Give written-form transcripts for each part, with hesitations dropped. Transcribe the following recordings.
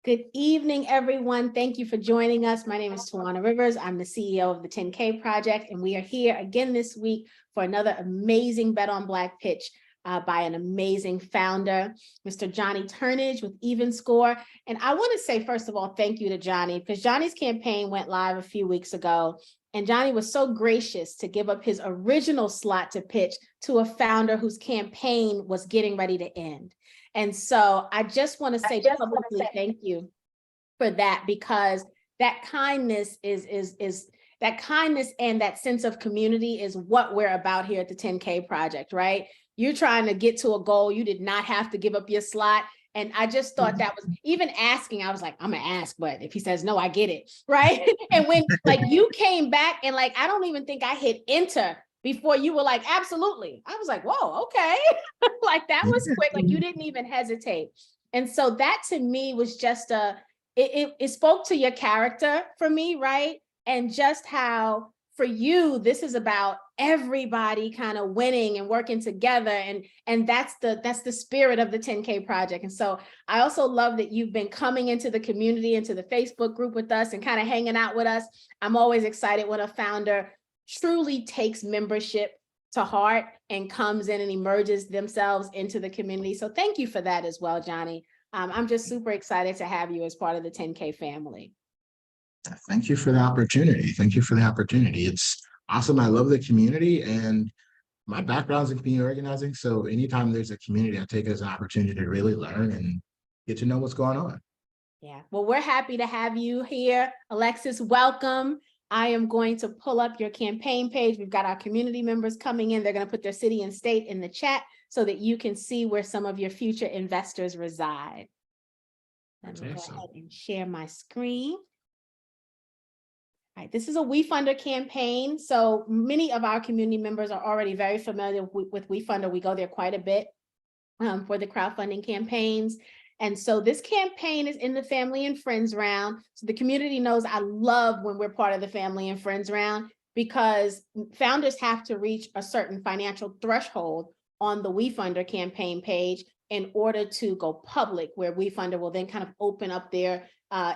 Good evening, everyone. Thank you for joining us. My name is Tawana Rivers. I'm the CEO of the 10K Project, and we are here again this week for another amazing Bet on Black pitch by an amazing founder, Mr. Johnny Turnage with EvenScore. And I want to say, first of all, thank you to Johnny, because Johnny's campaign went live a few weeks ago, and Johnny was so gracious to give up his original slot to pitch to a founder whose campaign was getting ready to end. And so I just want to say publicly thank you for that, because that kindness is that kindness and that sense of community is what we're about here at the 10K Project, right? You're trying to get to a goal. You did not have to give up your slot. And I just thought that was, even asking, I was like, I'm gonna ask, but if he says no, I get it, right? And when like you came back and like, I don't even think I hit enter before you were like, absolutely. I was like, whoa, okay. Like that was quick, like you didn't even hesitate. And so that to me was just it spoke to your character for me, right? And just how for you, this is about everybody kind of winning and working together. And that's the spirit of the 10K Project. And so I also love that you've been coming into the community, into the Facebook group with us and kind of hanging out with us. I'm always excited when a founder truly takes membership to heart and comes in and emerges themselves into the community. So thank you for that as well, Johnny. I'm just super excited to have you as part of the 10K family. Thank you for the opportunity. Thank you for the opportunity. It's awesome. I love the community, and my background's in community organizing. So anytime there's a community, I take it as an opportunity to really learn and get to know what's going on. Yeah, well, we're happy to have you here. Alexis, welcome. I am going to pull up your campaign page. We've got our community members coming in. They're going to put their city and state in the chat so that you can see where some of your future investors reside. Let me go ahead and share my screen. All right, this is a WeFunder campaign. So many of our community members are already very familiar with WeFunder. We go there quite a bit for the crowdfunding campaigns. And so this campaign is in the family and friends round. So the community knows I love when we're part of the family and friends round, because founders have to reach a certain financial threshold on the WeFunder campaign page in order to go public, where WeFunder will then kind of open up their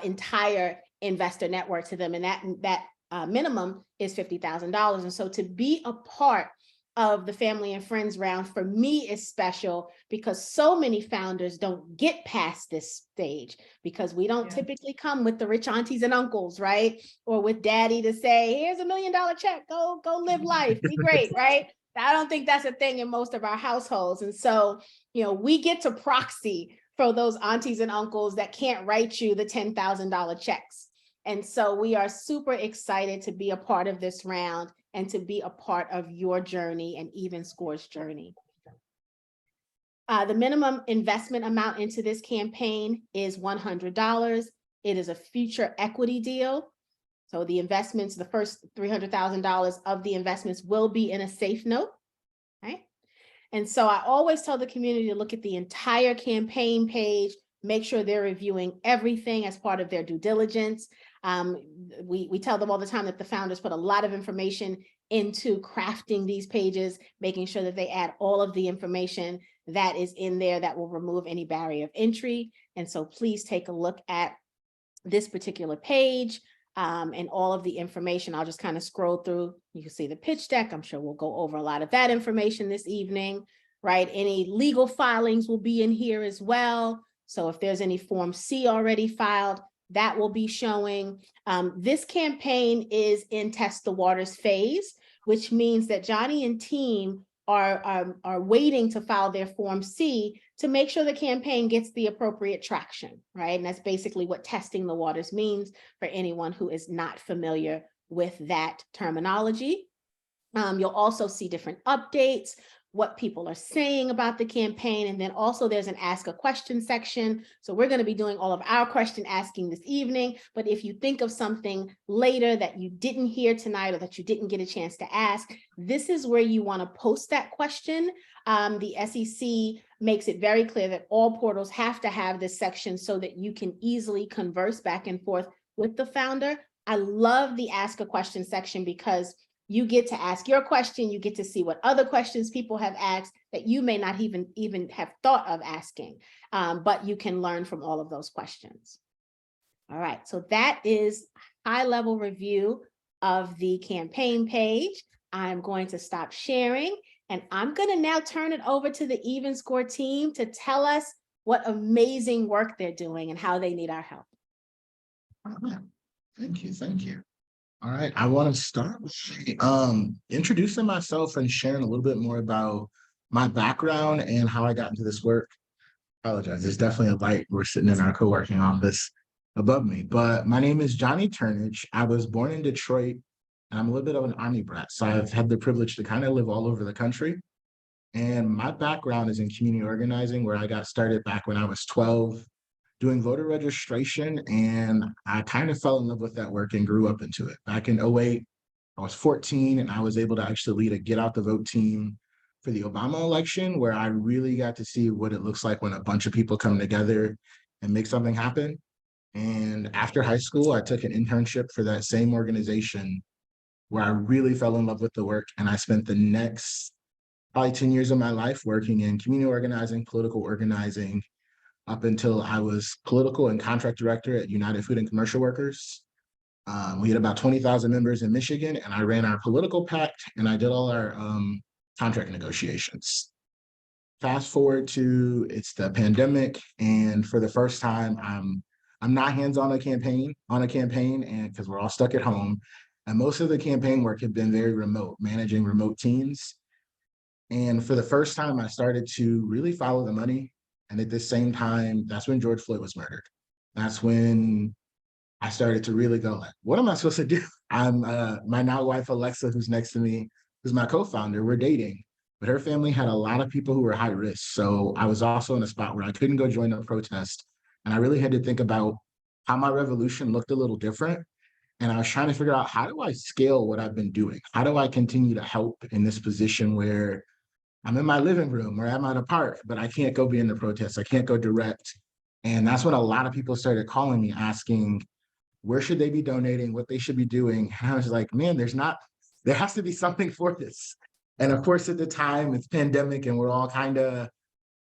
entire investor network to them. And that minimum is $50,000. And so to be a part of the family and friends round for me is special, because so many founders don't get past this stage, because we don't typically come with the rich aunties and uncles, right? Or with daddy to say, here's $1 million check, go live life, be great, right? I don't think that's a thing in most of our households. And so, you know, we get to proxy for those aunties and uncles that can't write you the $10,000 checks. And so we are super excited to be a part of this round and to be a part of your journey and EvenScore's journey. The minimum investment amount into this campaign is $100. It is a future equity deal. So the investments, the first $300,000 of the investments will be in a safe note, right? And so I always tell the community to look at the entire campaign page, make sure they're reviewing everything as part of their due diligence. We tell them all the time that the founders put a lot of information into crafting these pages, making sure that they add all of the information that is in there that will remove any barrier of entry. And so please take a look at this particular page and all of the information. I'll just kind of scroll through. You can see the pitch deck. I'm sure we'll go over a lot of that information this evening, right? Any legal filings will be in here as well. So if there's any Form C already filed, that will be showing. This campaign is in test the waters phase, which means that Johnny and team are waiting to file their Form C to make sure the campaign gets the appropriate traction, right? And that's basically what testing the waters means for anyone who is not familiar with that terminology. You'll also see different updates, what people are saying about the campaign. And then also there's an ask a question section. So we're going to be doing all of our question asking this evening. But if you think of something later that you didn't hear tonight or that you didn't get a chance to ask, this is where you want to post that question. The SEC makes it very clear that all portals have to have this section so that you can easily converse back and forth with the founder. I love the ask a question section because you get to ask your question, you get to see what other questions people have asked that you may not even have thought of asking, but you can learn from all of those questions. All right, so that is high level review of the campaign page. I'm going to stop sharing and I'm going to now turn it over to the EvenScore team to tell us what amazing work they're doing and how they need our help. Thank you. Thank you. All right. I want to start with introducing myself and sharing a little bit more about my background and how I got into this work. Apologize. There's definitely a light. We're sitting in our co-working office above me. But my name is Johnny Turnage. I was born in Detroit and I'm a little bit of an Army brat. So I've had the privilege to kind of live all over the country. And my background is in community organizing, where I got started back when I was 12 doing voter registration. And I kind of fell in love with that work and grew up into it. Back in '08, I was 14 and I was able to actually lead a get out the vote team for the Obama election, where I really got to see what it looks like when a bunch of people come together and make something happen. And after high school, I took an internship for that same organization where I really fell in love with the work. And I spent the next probably 10 years of my life working in community organizing, political organizing, up until I was political and contract director at United Food and Commercial Workers. We had about 20,000 members in Michigan, and I ran our political pact and I did all our contract negotiations. Fast forward to it's the pandemic, and for the first time, I'm not hands-on a campaign and because we're all stuck at home. And most of the campaign work had been very remote, managing remote teams. And for the first time, I started to really follow the money. And at the same time, that's when George Floyd was murdered. That's when I started to really go like, what am I supposed to do? I'm my now wife, Alexa, who's next to me, who's my co-founder, we're dating, but her family had a lot of people who were high risk. So I was also in a spot where I couldn't go join a protest. And I really had to think about how my revolution looked a little different. And I was trying to figure out, how do I scale what I've been doing? How do I continue to help in this position where I'm in my living room or I'm at a park, but I can't go be in the protest. I can't go direct. And that's when a lot of people started calling me asking, where should they be donating, what they should be doing. And I was like, man, there has to be something for this. And of course, at the time it's pandemic and we're all kind of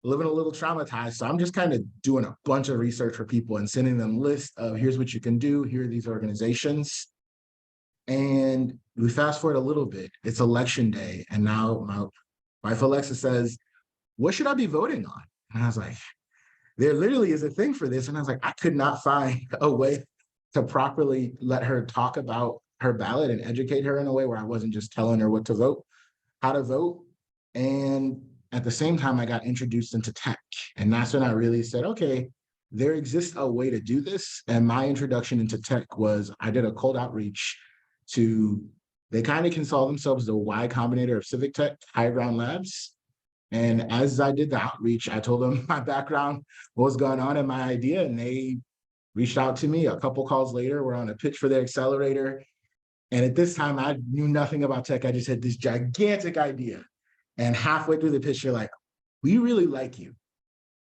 living a little traumatized. So I'm just kind of doing a bunch of research for people and sending them lists of here's what you can do. Here are these organizations. And we fast forward a little bit, it's election day. And now my wife Alexa says, what should I be voting on? And I was like, there literally is a thing for this. And I was like, I could not find a way to properly let her talk about her ballot and educate her in a way where I wasn't just telling her what to vote, how to vote. And at the same time, I got introduced into tech. And that's when I really said, okay, there exists a way to do this. And my introduction into tech was I did a cold outreach to, they kind of can call themselves the Y Combinator of Civic Tech, High Ground Labs. And as I did the outreach, I told them my background, what was going on and my idea, and they reached out to me. A couple calls later, we're on a pitch for their accelerator. And at this time, I knew nothing about tech. I just had this gigantic idea. And halfway through the pitch, you're like, we really like you,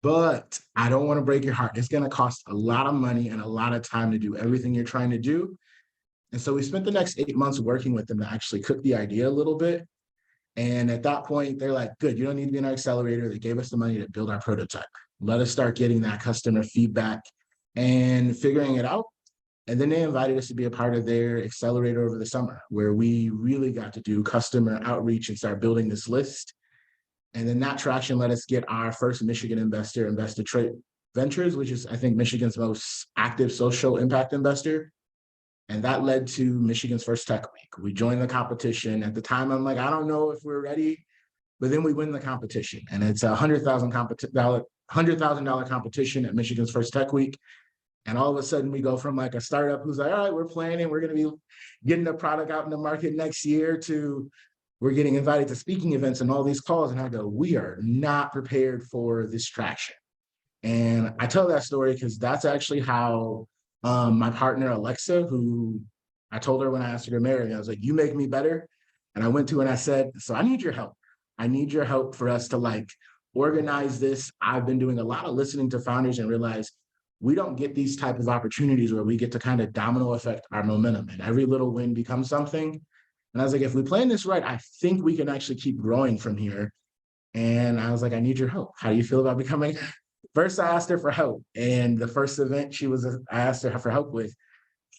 but I don't want to break your heart. It's going to cost a lot of money and a lot of time to do everything you're trying to do. And so we spent the next 8 months working with them to actually cook the idea a little bit. And at that point, they're like, good, you don't need to be in our accelerator. They gave us the money to build our prototype. Let us start getting that customer feedback and figuring it out. And then they invited us to be a part of their accelerator over the summer, where we really got to do customer outreach and start building this list. And then that traction let us get our first Michigan investor, Investor Trade Ventures, which is, I think, Michigan's most active social impact investor. And that led to Michigan's first tech week. We joined the competition. At the time, I'm like, I don't know if we're ready, but then we win the competition. And it's a $100,000 competition at Michigan's first tech week. And all of a sudden we go from like a startup who's like, all right, we're planning, we're going to be getting the product out in the market next year, to we're getting invited to speaking events and all these calls. And I go, we are not prepared for this traction. And I tell that story because that's actually how my partner, Alexa, who I told her when I asked her to marry me, I was like, you make me better. And I went to her and I said, so I need your help. I need your help for us to like organize this. I've been doing a lot of listening to founders and realized we don't get these type of opportunities where we get to kind of domino effect our momentum and every little win becomes something. And I was like, if we plan this right, I think we can actually keep growing from here. And I was like, I need your help. How do you feel about becoming first I asked her for help, and the first event I asked her for help with,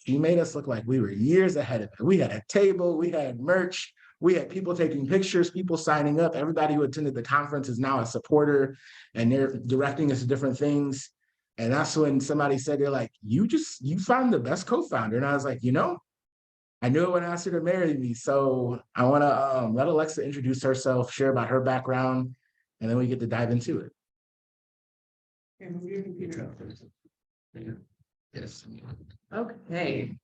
she made us look like we were years ahead of it. We had a table, we had merch, we had people taking pictures, people signing up. Everybody who attended the conference is now a supporter, and they're directing us to different things. And that's when somebody said, they're like, you found the best co-founder. And I was like, I knew it when I asked her to marry me. So I want to let Alexa introduce herself, share about her background, and then we get to dive into it. Yes. Okay.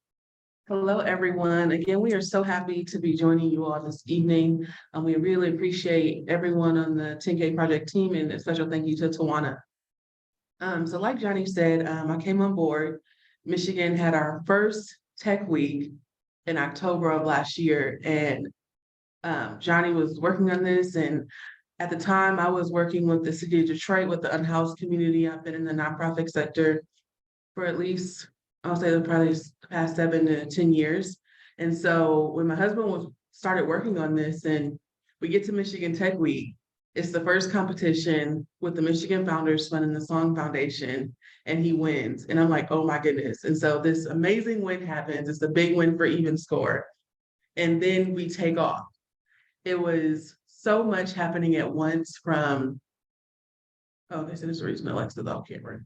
Hello, everyone. Again, we are so happy to be joining you all this evening. We really appreciate everyone on the 10K project team, and a special thank you to Tawana. So like Johnny said, I came on board. Michigan had our first tech week in October of last year, and Johnny was working on this, and at the time I was working with the city of Detroit with the unhoused community. I've been in the nonprofit sector for at least, I'll say probably the past 7 to 10 years. And so when my husband started working on this, and we get to Michigan Tech Week, it's the first competition with the Michigan Founders Fund and the Song Foundation, and he wins. And I'm like, oh my goodness. And so this amazing win happens. It's a big win for EvenScore. And then we take off. It was so much happening at once from, oh, they said there's a reason Alexa's off camera.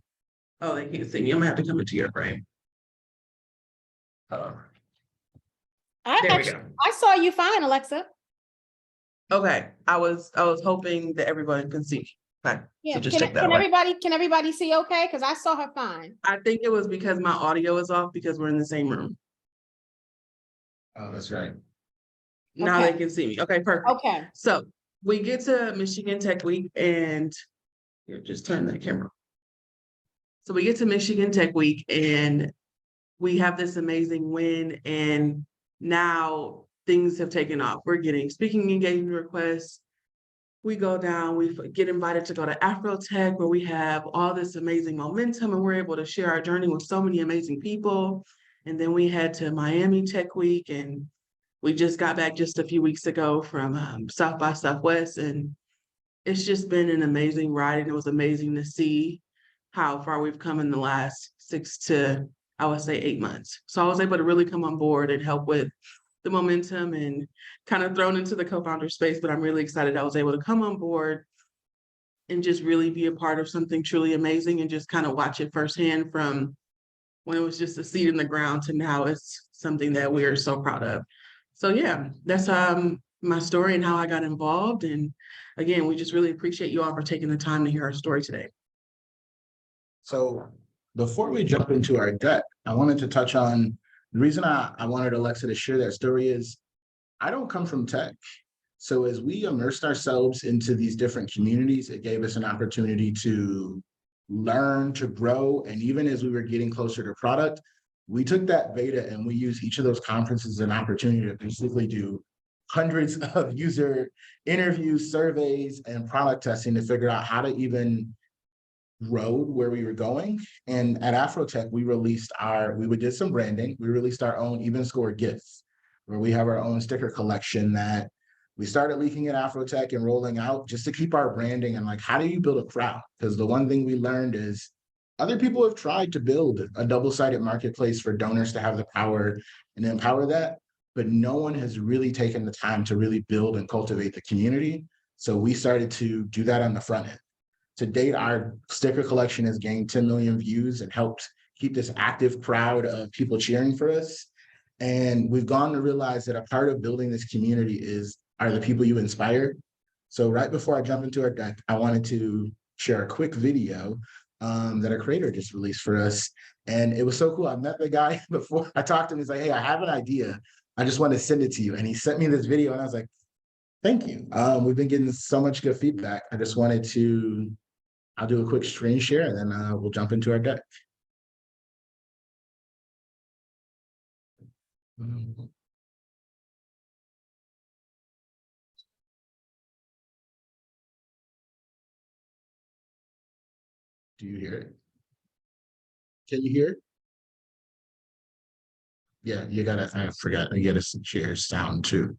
Oh, they can't see me. I'm gonna have to come into your frame. There we go. I saw you fine, Alexa. Okay, I was hoping that everybody can see. Okay, Yeah, so just check that away. can everybody see okay? Because I saw her fine. I think it was because my audio is off because we're in the same room. Oh, that's right. Now Okay. they can see me. Okay, perfect. Okay. So we get to Michigan Tech Week, and here, just turn that camera. So we get to Michigan Tech Week, and we have this amazing win, and now things have taken off. We're getting speaking engagement requests. We go down, we get invited to go to Afrotech, where we have all this amazing momentum, and we're able to share our journey with so many amazing people. And then we head to Miami Tech Week, and we just got back just a few weeks ago from South by Southwest, and it's just been an amazing ride, and it was amazing to see how far we've come in the last 6 to, I would say, 8 months. So I was able to really come on board and help with the momentum, and kind of thrown into the co-founder space, but I'm really excited I was able to come on board and just really be a part of something truly amazing, and just kind of watch it firsthand from when it was just a seed in the ground to now it's something that we are so proud of. So yeah, that's my story and how I got involved. And again, we just really appreciate you all for taking the time to hear our story today. So before we jump into our deck, I wanted to touch on the reason I wanted Alexa to share that story is I don't come from tech. So as we immersed ourselves into these different communities, it gave us an opportunity to learn, to grow. And even as we were getting closer to product, we took that beta and we used each of those conferences as an opportunity to basically do hundreds of user interviews, surveys, and product testing to figure out how to even road where we were going. And at Afrotech, we did some branding. We released our own EvenScore gifts, where we have our own sticker collection that we started leaking at Afrotech and rolling out just to keep our branding. And like, how do you build a crowd? Because the one thing we learned is other people have tried to build a double-sided marketplace for donors to have the power and empower that, but no one has really taken the time to really build and cultivate the community. So we started to do that on the front end. To date, our sticker collection has gained 10 million views and helped keep this active crowd of people cheering for us. And we've gone to realize that a part of building this community are the people you inspire. So right before I jump into our deck, I wanted to share a quick video that a creator just released for us. And it was so cool. I met the guy before I talked to him. He's like, hey, I have an idea. I just want to send it to you. And he sent me this video and I was like, thank you. We've been getting so much good feedback. I just wanted to I'll do a quick screen share and then we'll jump into our deck. Do you hear it? Can you hear it? Yeah, I forgot, you gotta share sound too.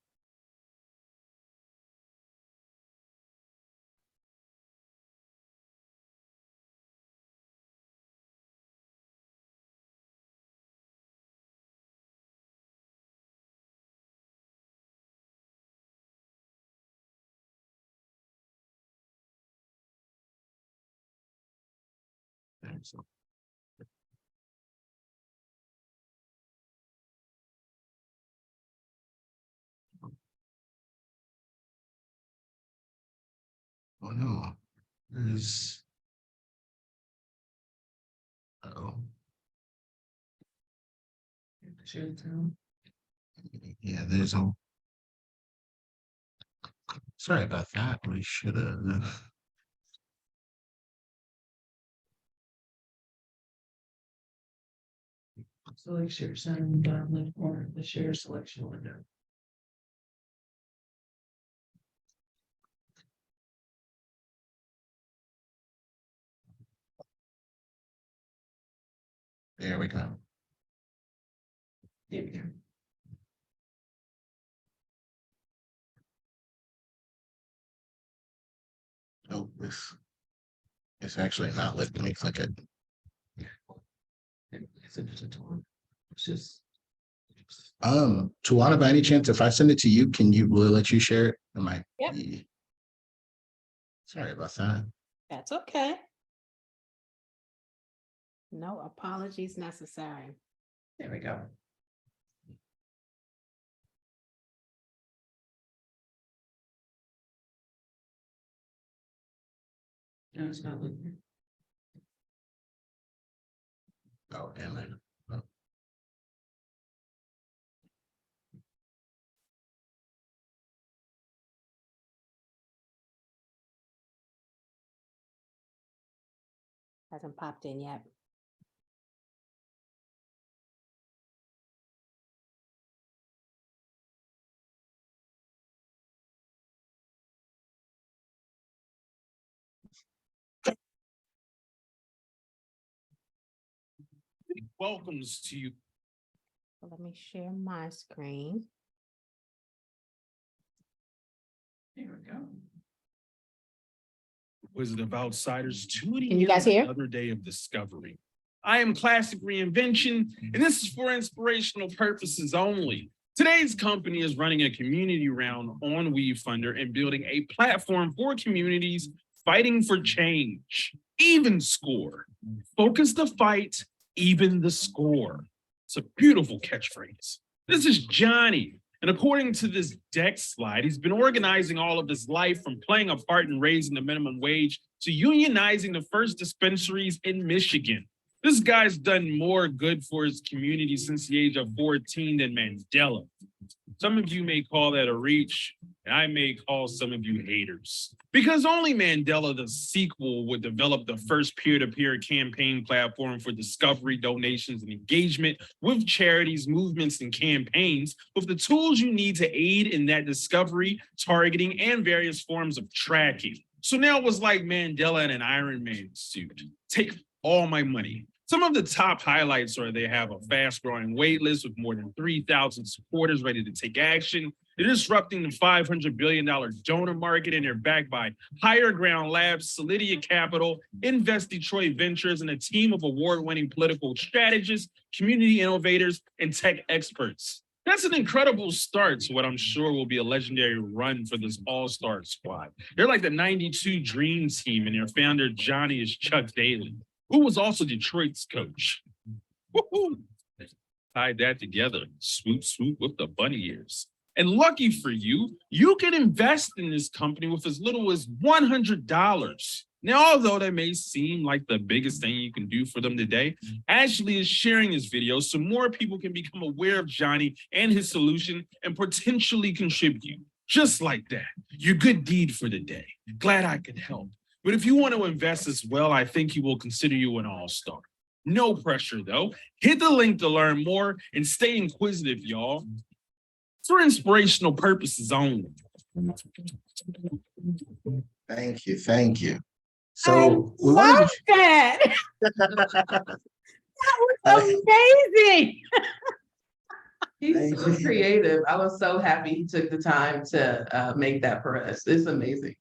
So. Oh no, there's. Oh. Yeah, there's a. Sorry about that. We should have. Select share center down left corner, the share selection window. There we go. There we go. Oh, this. It's actually not letting me click it. It's just. Tawana, by any chance, if I send it to you, will it let you share it? Am I? Yep. Sorry about that. That's okay. No apologies necessary. There we go. No, it's not looking. Oh, damn it. Hasn't popped in yet. Welcomes to you. So let me share my screen. There we go. Wizard of Outsiders, tuning Can you in guys on hear? another day of discovery. I am Classic Reinvention, and this is for inspirational purposes only. Today's company is running a community round on WeFunder and building a platform for communities fighting for change. EvenScore. Focus the fight, even the score. It's a beautiful catchphrase. This is Johnny. And according to this deck slide, he's been organizing all of his life from playing a part in raising the minimum wage to unionizing the first dispensaries in Michigan. This guy's done more good for his community since the age of 14 than Mandela. Some of you may call that a reach, and I may call some of you haters. Because only Mandela, the sequel, would develop the first peer-to-peer campaign platform for discovery, donations, and engagement with charities, movements, and campaigns with the tools you need to aid in that discovery, targeting, and various forms of tracking. So now it was like Mandela in an Iron Man suit. Take all my money. Some of the top highlights are they have a fast-growing wait list with more than 3,000 supporters ready to take action. They're disrupting the $500 billion donor market, and they're backed by Higher Ground Labs, Solidia Capital, Invest Detroit Ventures, and a team of award-winning political strategists, community innovators, and tech experts. That's an incredible start to what I'm sure will be a legendary run for this all-star squad. They're like the 92 Dream Team, and their founder, Johnny, is Chuck Daly, who was also Detroit's coach. Woo-hoo. Tied that together, swoop, swoop with the bunny ears. And lucky for you, you can invest in this company with as little as $100. Now, although that may seem like the biggest thing you can do for them today, Ashley is sharing this video so more people can become aware of Johnny and his solution and potentially contribute. Just like that, your good deed for the day. Glad I could help. But if you want to invest as well, I think he will consider you an all-star. No pressure, though. Hit the link to learn more and stay inquisitive, y'all. For inspirational purposes only. Thank you. Thank you. I So we love wanted that. to. That was amazing. He's Thank so you. creative. I was so happy he took the time to make that for us. It's amazing.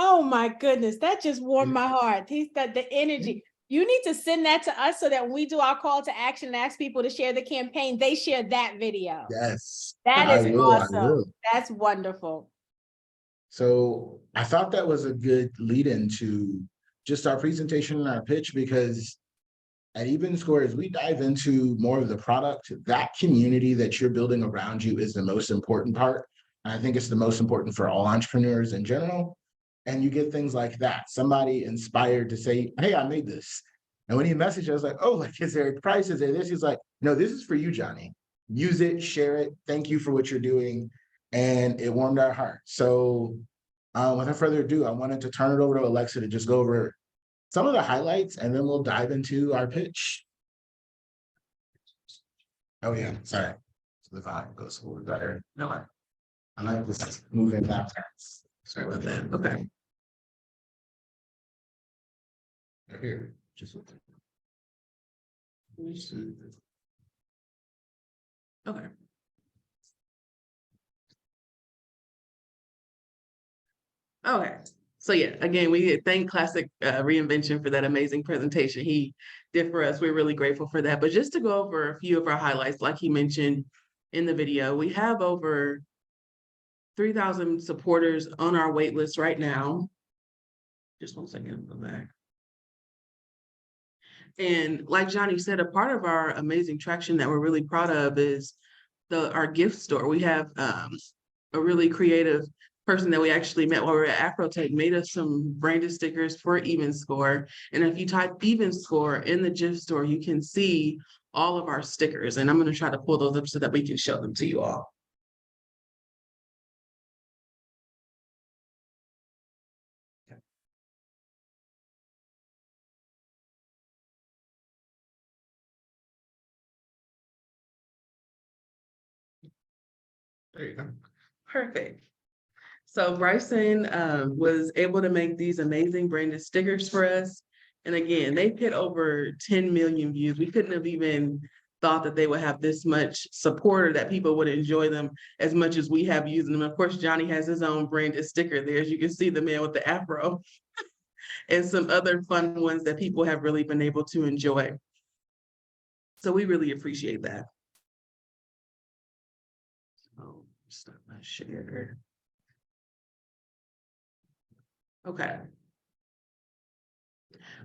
Oh my goodness, that just warmed my heart. He's got the energy. You need to send that to us so that when we do our call to action and ask people to share the campaign, they share that video. Yes. That I is will, I awesome. will. That's wonderful. So I thought that was a good lead into just our presentation and our pitch, because at EvenScore, as we dive into more of the product, that community that you're building around you is the most important part. And I think it's the most important for all entrepreneurs in general. And you get things like that. Somebody inspired to say, hey, I made this. And when he messaged, I was like, oh, like, is there a price? Is there this? He's like, no, this is for you, Johnny. Use it, share it. Thank you for what you're doing. And it warmed our heart. So without further ado, I wanted to turn it over to Alexa to just go over some of the highlights, and then we'll dive into our pitch. Oh yeah, sorry. So the vibe goes a little better. No, I like this moving that fast. Sorry about that. Okay. Here, just Okay. Okay. So yeah, again, we thank Classic Reinvention for that amazing presentation he did for us. We're really grateful for that. But just to go over a few of our highlights, like he mentioned in the video, we have over 3,000 supporters on our wait list right now. Just 1 second, go back. And like Johnny said, a part of our amazing traction that we're really proud of is our gift store. We have a really creative person that we actually met while we were at Afrotech made us some branded stickers for EvenScore. And if you type EvenScore in the gift store, you can see all of our stickers. And I'm going to try to pull those up so that we can show them to you all. there you go. Perfect. So Bryson was able to make these amazing branded stickers for us. And again, they've hit over 10 million views. We couldn't have even thought that they would have this much support or that people would enjoy them as much as we have using them. Of course, Johnny has his own branded sticker there. As you can see, the man with the afro and some other fun ones that people have really been able to enjoy. So we really appreciate that. So stop my share. Okay.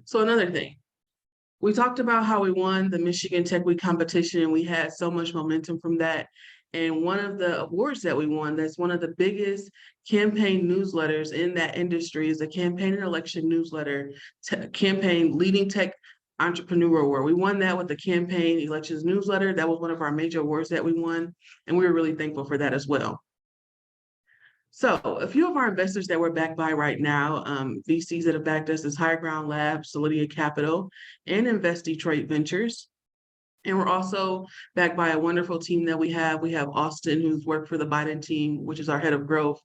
So another thing, we talked about how we won the Michigan Tech Week competition and we had so much momentum from that. And one of the awards that we won, that's one of the biggest campaign newsletters in that industry, is the Campaign and Election Newsletter, Campaign Leading Tech Entrepreneur Award. We won that with the Campaign Elections Newsletter. That was one of our major awards that we won. And we were really thankful for that as well. So a few of our investors that we're backed by right now, VCs that have backed us is Higher Ground Labs, Solidia Capital, and Invest Detroit Ventures. And we're also backed by a wonderful team that we have. We have Austin, who's worked for the Biden team, which is our head of growth,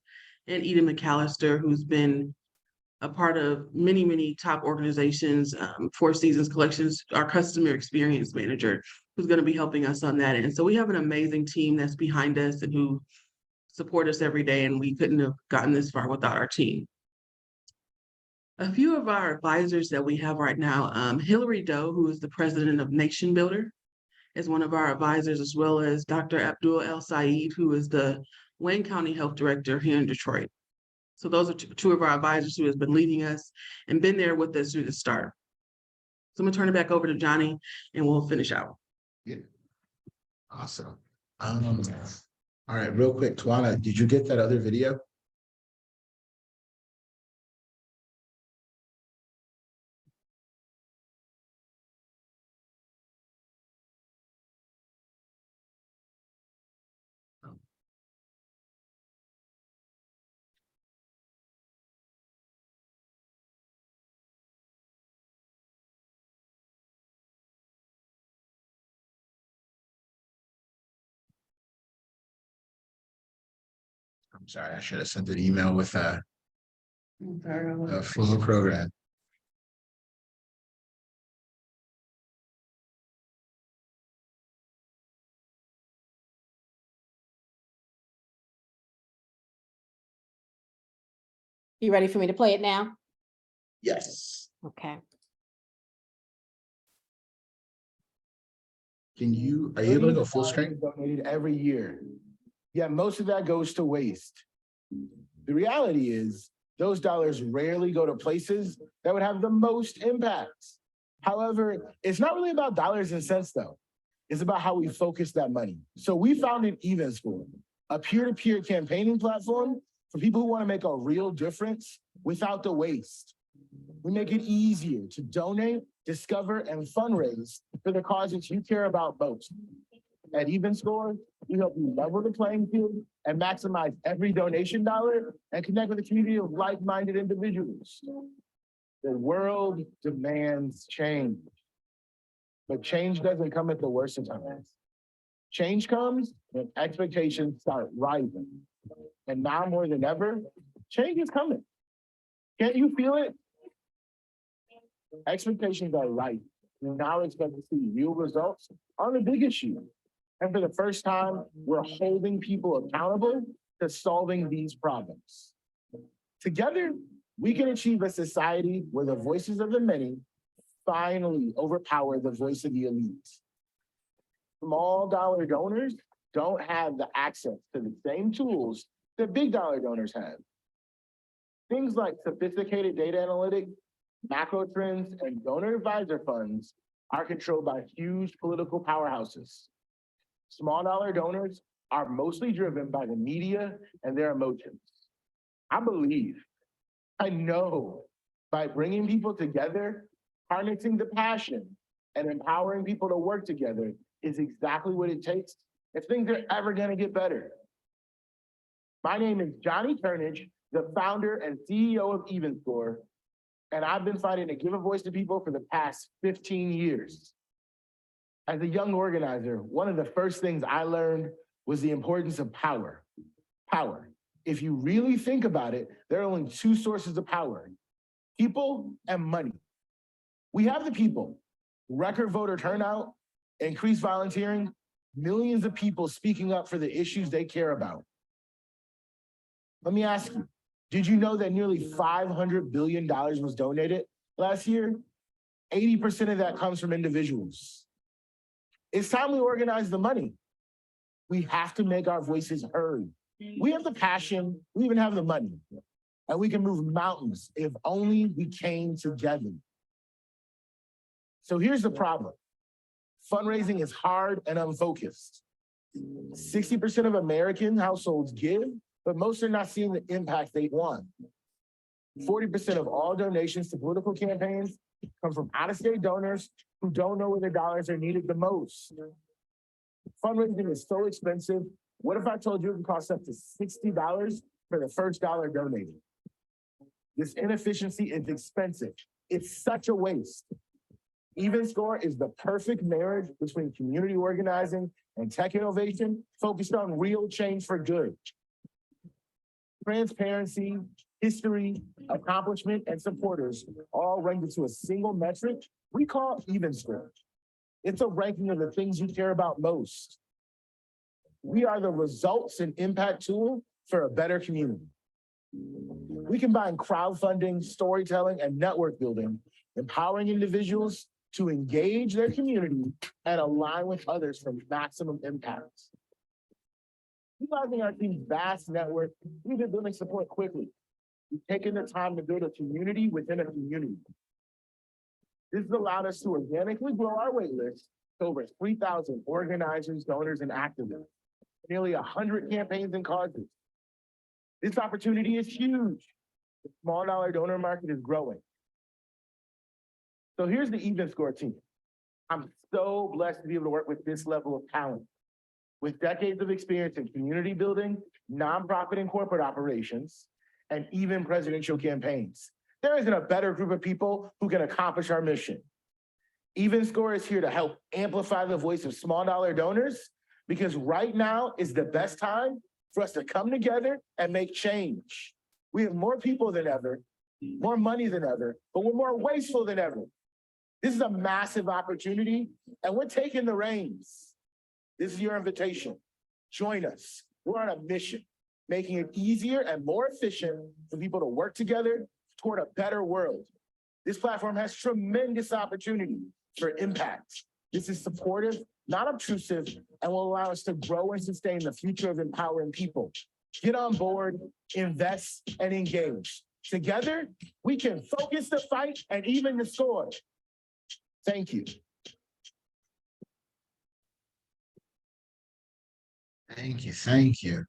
and Eden McAllister, who's been a part of many, many top organizations, Four Seasons Collections, our customer experience manager, who's going to be helping us on that end. So we have an amazing team that's behind us and who support us every day, and we couldn't have gotten this far without our team. A few of our advisors that we have right now, Hillary Doe, who is the president of Nation Builder, is one of our advisors, as well as Dr. Abdul El Saeed, who is the Wayne County Health Director here in Detroit. So those are two of our advisors who has been leading us and been there with us through the start. So I'm gonna turn it back over to Johnny and we'll finish out. Yeah. Awesome. All right, real quick, Tawana, did you get that other video? I'm sorry, I should have sent an email with a full program. You ready for me to play it now? Yes. Okay. Are you able to go full screen? Donated every year. Yeah, most of that goes to waste. The reality is those dollars rarely go to places that would have the most impact. However, it's not really about dollars and cents though. It's about how we focus that money. So we founded EvenScore, a peer-to-peer campaigning platform for people who want to make a real difference without the waste. We make it easier to donate, discover, and fundraise for the causes you care about most. At EvenScore, we help you level the playing field and maximize every donation dollar and connect with a community of like-minded individuals. The world demands change, but change doesn't come at the worst of times. Change comes when expectations start rising. And now more than ever, change is coming. Can't you feel it? Expectations are right. We now expect to see real results on the big issue. And for the first time, we're holding people accountable to solving these problems. Together, we can achieve a society where the voices of the many finally overpower the voice of the elite. Small dollar donors don't have the access to the same tools that big dollar donors have. Things like sophisticated data analytics, macro trends, and donor advisor funds are controlled by huge political powerhouses. Small dollar donors are mostly driven by the media and their emotions. I know by bringing people together, harnessing the passion, and empowering people to work together is exactly what it takes if things are ever gonna get better. My name is Johnny Turnage, the founder and CEO of EvenScore, and I've been fighting to give a voice to people for the past 15 years. As a young organizer, one of the first things I learned was the importance of power. Power. If you really think about it, there are only two sources of power: people and money. We have the people, record voter turnout, increased volunteering, millions of people speaking up for the issues they care about. Let me ask you, did you know that nearly $500 billion was donated last year? 80% of that comes from individuals. It's time we organize the money. We have to make our voices heard. We have the passion, we even have the money, and we can move mountains if only we came together. So here's the problem. Fundraising is hard and unfocused. 60% of American households give, but most are not seeing the impact they want. 40% of all donations to political campaigns come from out-of-state donors who don't know where their dollars are needed the most. Fundraising is so expensive. What if I told you it would cost up to $60 for the first dollar donated? This inefficiency is expensive. It's such a waste. EvenScore is the perfect marriage between community organizing and tech innovation focused on real change for good. Transparency, history, accomplishment, and supporters all ranked into a single metric we call EvenScore. It's a ranking of the things you care about most. We are the results and impact tool for a better community. We combine crowdfunding, storytelling, and network building, empowering individuals to engage their community and align with others for maximum impact. Utilizing our team's vast network, we've been building support quickly. We've taken the time to build a community within a community. This has allowed us to organically grow our wait list to over 3,000 organizers, donors, and activists, nearly 100 campaigns and causes. This opportunity is huge. The small dollar donor market is growing. So here's the EvenScore team. I'm so blessed to be able to work with this level of talent. With decades of experience in community building, nonprofit and corporate operations, and even presidential campaigns. There isn't a better group of people who can accomplish our mission. EvenScore is here to help amplify the voice of small dollar donors, because right now is the best time for us to come together and make change. We have more people than ever, more money than ever, but we're more wasteful than ever. This is a massive opportunity, and we're taking the reins. This is your invitation. Join us. We're on a mission, making it easier and more efficient for people to work together toward a better world. This platform has tremendous opportunity for impact. This is supportive, not obtrusive, and will allow us to grow and sustain the future of empowering people. Get on board, invest, and engage. Together, we can focus the fight and even the score. Thank you. Thank you. Thank you.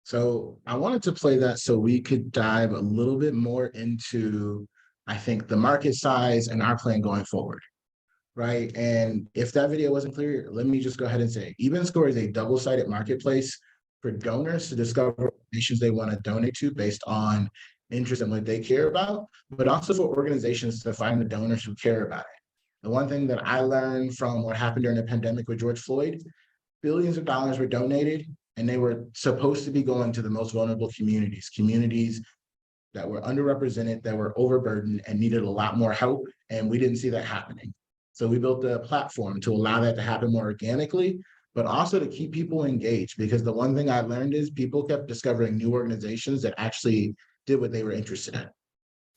So I wanted to play that so we could dive a little bit more into, I think, the market size and our plan going forward. Right. And if that video wasn't clear, let me just go ahead and say EvenScore is a double-sided marketplace for donors to discover nations they want to donate to based on interest and what they care about, but also for organizations to find the donors who care about it. The one thing that I learned from what happened during the pandemic with George Floyd, billions of dollars were donated, and they were supposed to be going to the most vulnerable communities that were underrepresented, that were overburdened and needed a lot more help. And we didn't see that happening. So we built a platform to allow that to happen more organically, but also to keep people engaged. Because the one thing I learned is people kept discovering new organizations that actually did what they were interested in.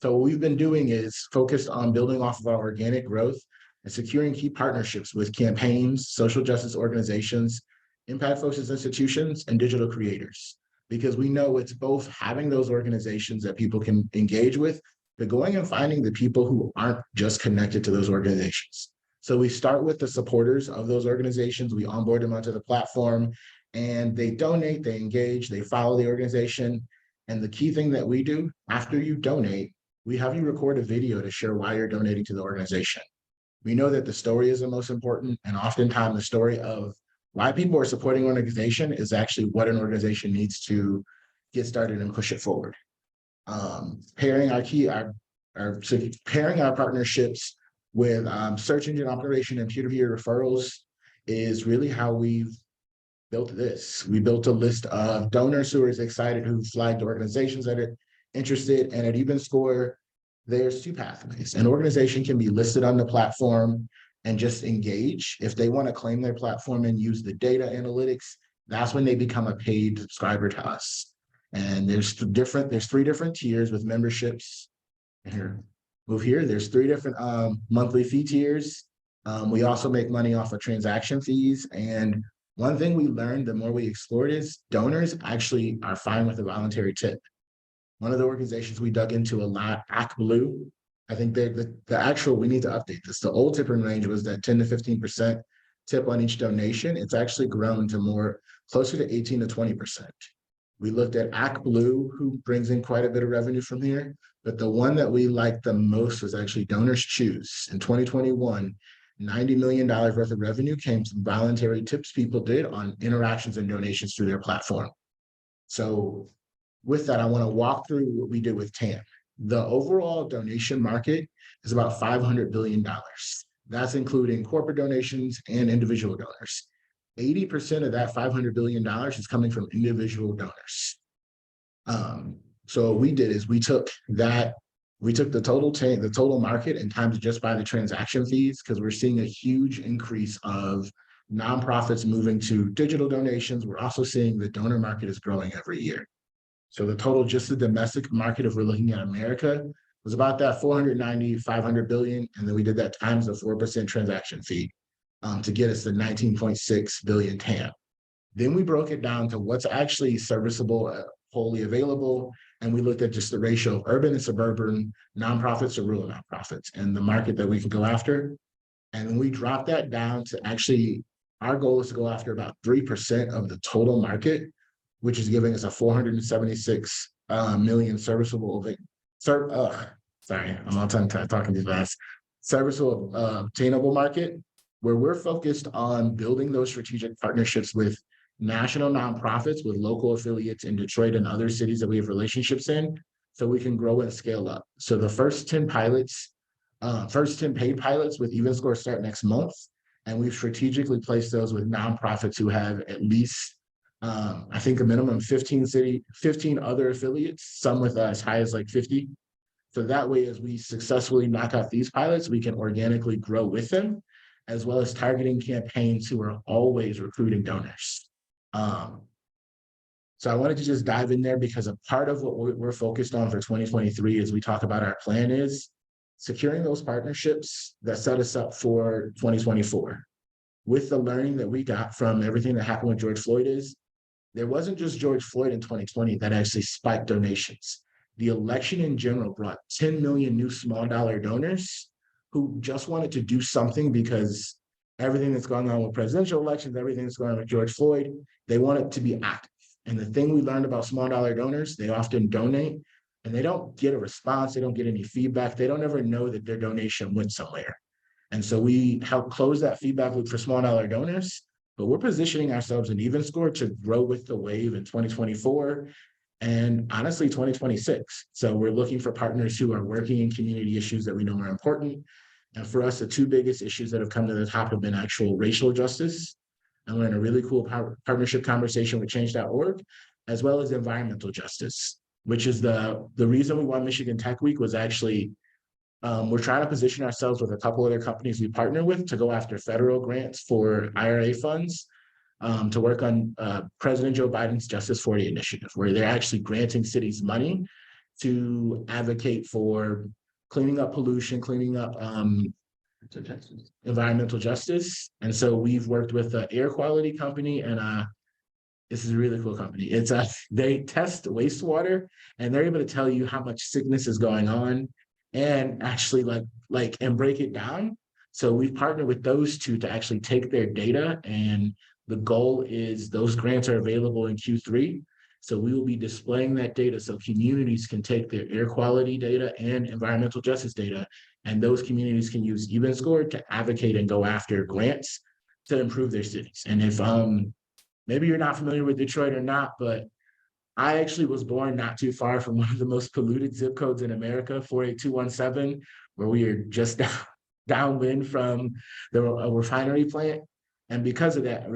So what we've been doing is focused on building off of our organic growth and securing key partnerships with campaigns, social justice organizations, impact-focused institutions, and digital creators. Because we know it's both having those organizations that people can engage with, but going and finding the people who aren't just connected to those organizations. So we start with the supporters of those organizations, we onboard them onto the platform, and they donate, they engage, they follow the organization. And the key thing that we do after you donate, we have you record a video to share why you're donating to the organization. We know that the story is the most important, and oftentimes the story of why people are supporting an organization is actually what an organization needs to get started and push it forward. Pairing our partnerships with search engine operation and peer-to-peer referrals is really how we've built this. We built a list of donors who are excited, who flagged organizations that are interested, and at EvenScore, there's two pathways. An organization can be listed on the platform and just engage. If they want to claim their platform and use the data analytics, that's when they become a paid subscriber to us. And there's three different tiers with memberships. Here, move here. There's three different monthly fee tiers. We also make money off of transaction fees. And one thing we learned the more we explored is donors actually are fine with a voluntary tip. One of the organizations we dug into a lot, ActBlue, I think the actual, we need to update this. The old tipping range was that 10 to 15% tip on each donation. It's actually grown to more closer to 18 to 20%. We looked at ActBlue, who brings in quite a bit of revenue from here, but the one that we liked the most was actually Donors Choose. In 2021, $90 million worth of revenue came from voluntary tips people did on interactions and donations through their platform. So with that, I want to walk through what we did with TAM. The overall donation market is about $500 billion. That's including corporate donations and individual donors. 80% of that $500 billion is coming from individual donors. So what we did is we took the total market and times it just by the transaction fees, because we're seeing a huge increase of nonprofits moving to digital donations. We're also seeing the donor market is growing every year. So the total, just the domestic market, if we're looking at America, was about that 500 billion. And then we did that times the 4% transaction fee to get us the 19.6 billion TAM. Then we broke it down to what's actually serviceable, wholly available. And we looked at just the ratio of urban and suburban nonprofits or rural nonprofits and the market that we can go after. And then we dropped that down to actually, our goal is to go after about 3% of the total market, which is giving us a 476 million serviceable, sorry, I'm all tongue-tied talking too fast, serviceable obtainable market, where we're focused on building those strategic partnerships with national nonprofits, with local affiliates in Detroit and other cities that we have relationships in, so we can grow and scale up. So the first 10 paid pilots with EvenScore start next month, and we've strategically placed those with nonprofits who have at least I think a minimum 15 other affiliates, some with as high as like 50. So that way, as we successfully knock out these pilots, we can organically grow with them, as well as targeting campaigns who are always recruiting donors. So I wanted to just dive in there because a part of what we're focused on for 2023 as we talk about our plan is securing those partnerships that set us up for 2024. With the learning that we got from everything that happened with George Floyd is, there wasn't just George Floyd in 2020 that actually spiked donations. The election in general brought 10 million new small dollar donors who just wanted to do something because everything that's going on with presidential elections, everything that's going on with George Floyd, they want it to be active. And the thing we learned about small dollar donors, they often donate and they don't get a response. They don't get any feedback. They don't ever know that their donation went somewhere. And so we help close that feedback loop for small dollar donors, but we're positioning ourselves in EvenScore to grow with the wave in 2024 and honestly 2026. So we're looking for partners who are working in community issues that we know are important. And for us, the two biggest issues that have come to the top have been actual racial justice. And we're in a really cool partnership conversation with change.org, as well as environmental justice, which is the reason we won Michigan Tech Week was actually we're trying to position ourselves with a couple other companies we partner with to go after federal grants for IRA funds to work on President Joe Biden's Justice 40 initiative, where they're actually granting cities money to advocate for cleaning up pollution, cleaning up environmental justice. And so we've worked with an air quality company and this is a really cool company. It's they test wastewater and they're able to tell you how much sickness is going on and actually and break it down. So we've partnered with those two to actually take their data, and the goal is those grants are available in Q3. So we will be displaying that data so communities can take their air quality data and environmental justice data, and those communities can use EvenScore to advocate and go after grants to improve their cities. And if maybe you're not familiar with Detroit or not, but I actually was born not too far from one of the most polluted zip codes in America, 48217, where we are just downwind from the refinery plant. And because of that,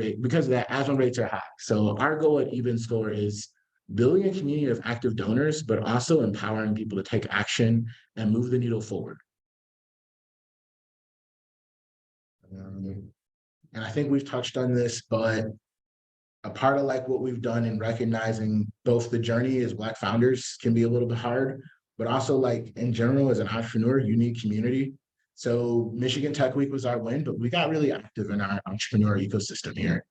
asthma rates are high. So our goal at EvenScore is building a community of active donors, but also empowering people to take action and move the needle forward. And I think we've touched on this, but a part of what we've done in recognizing both the journey as Black founders can be a little bit hard, but also in general as an entrepreneur, you need community. So Michigan Tech Week was our win, but we got really active in our entrepreneur ecosystem here.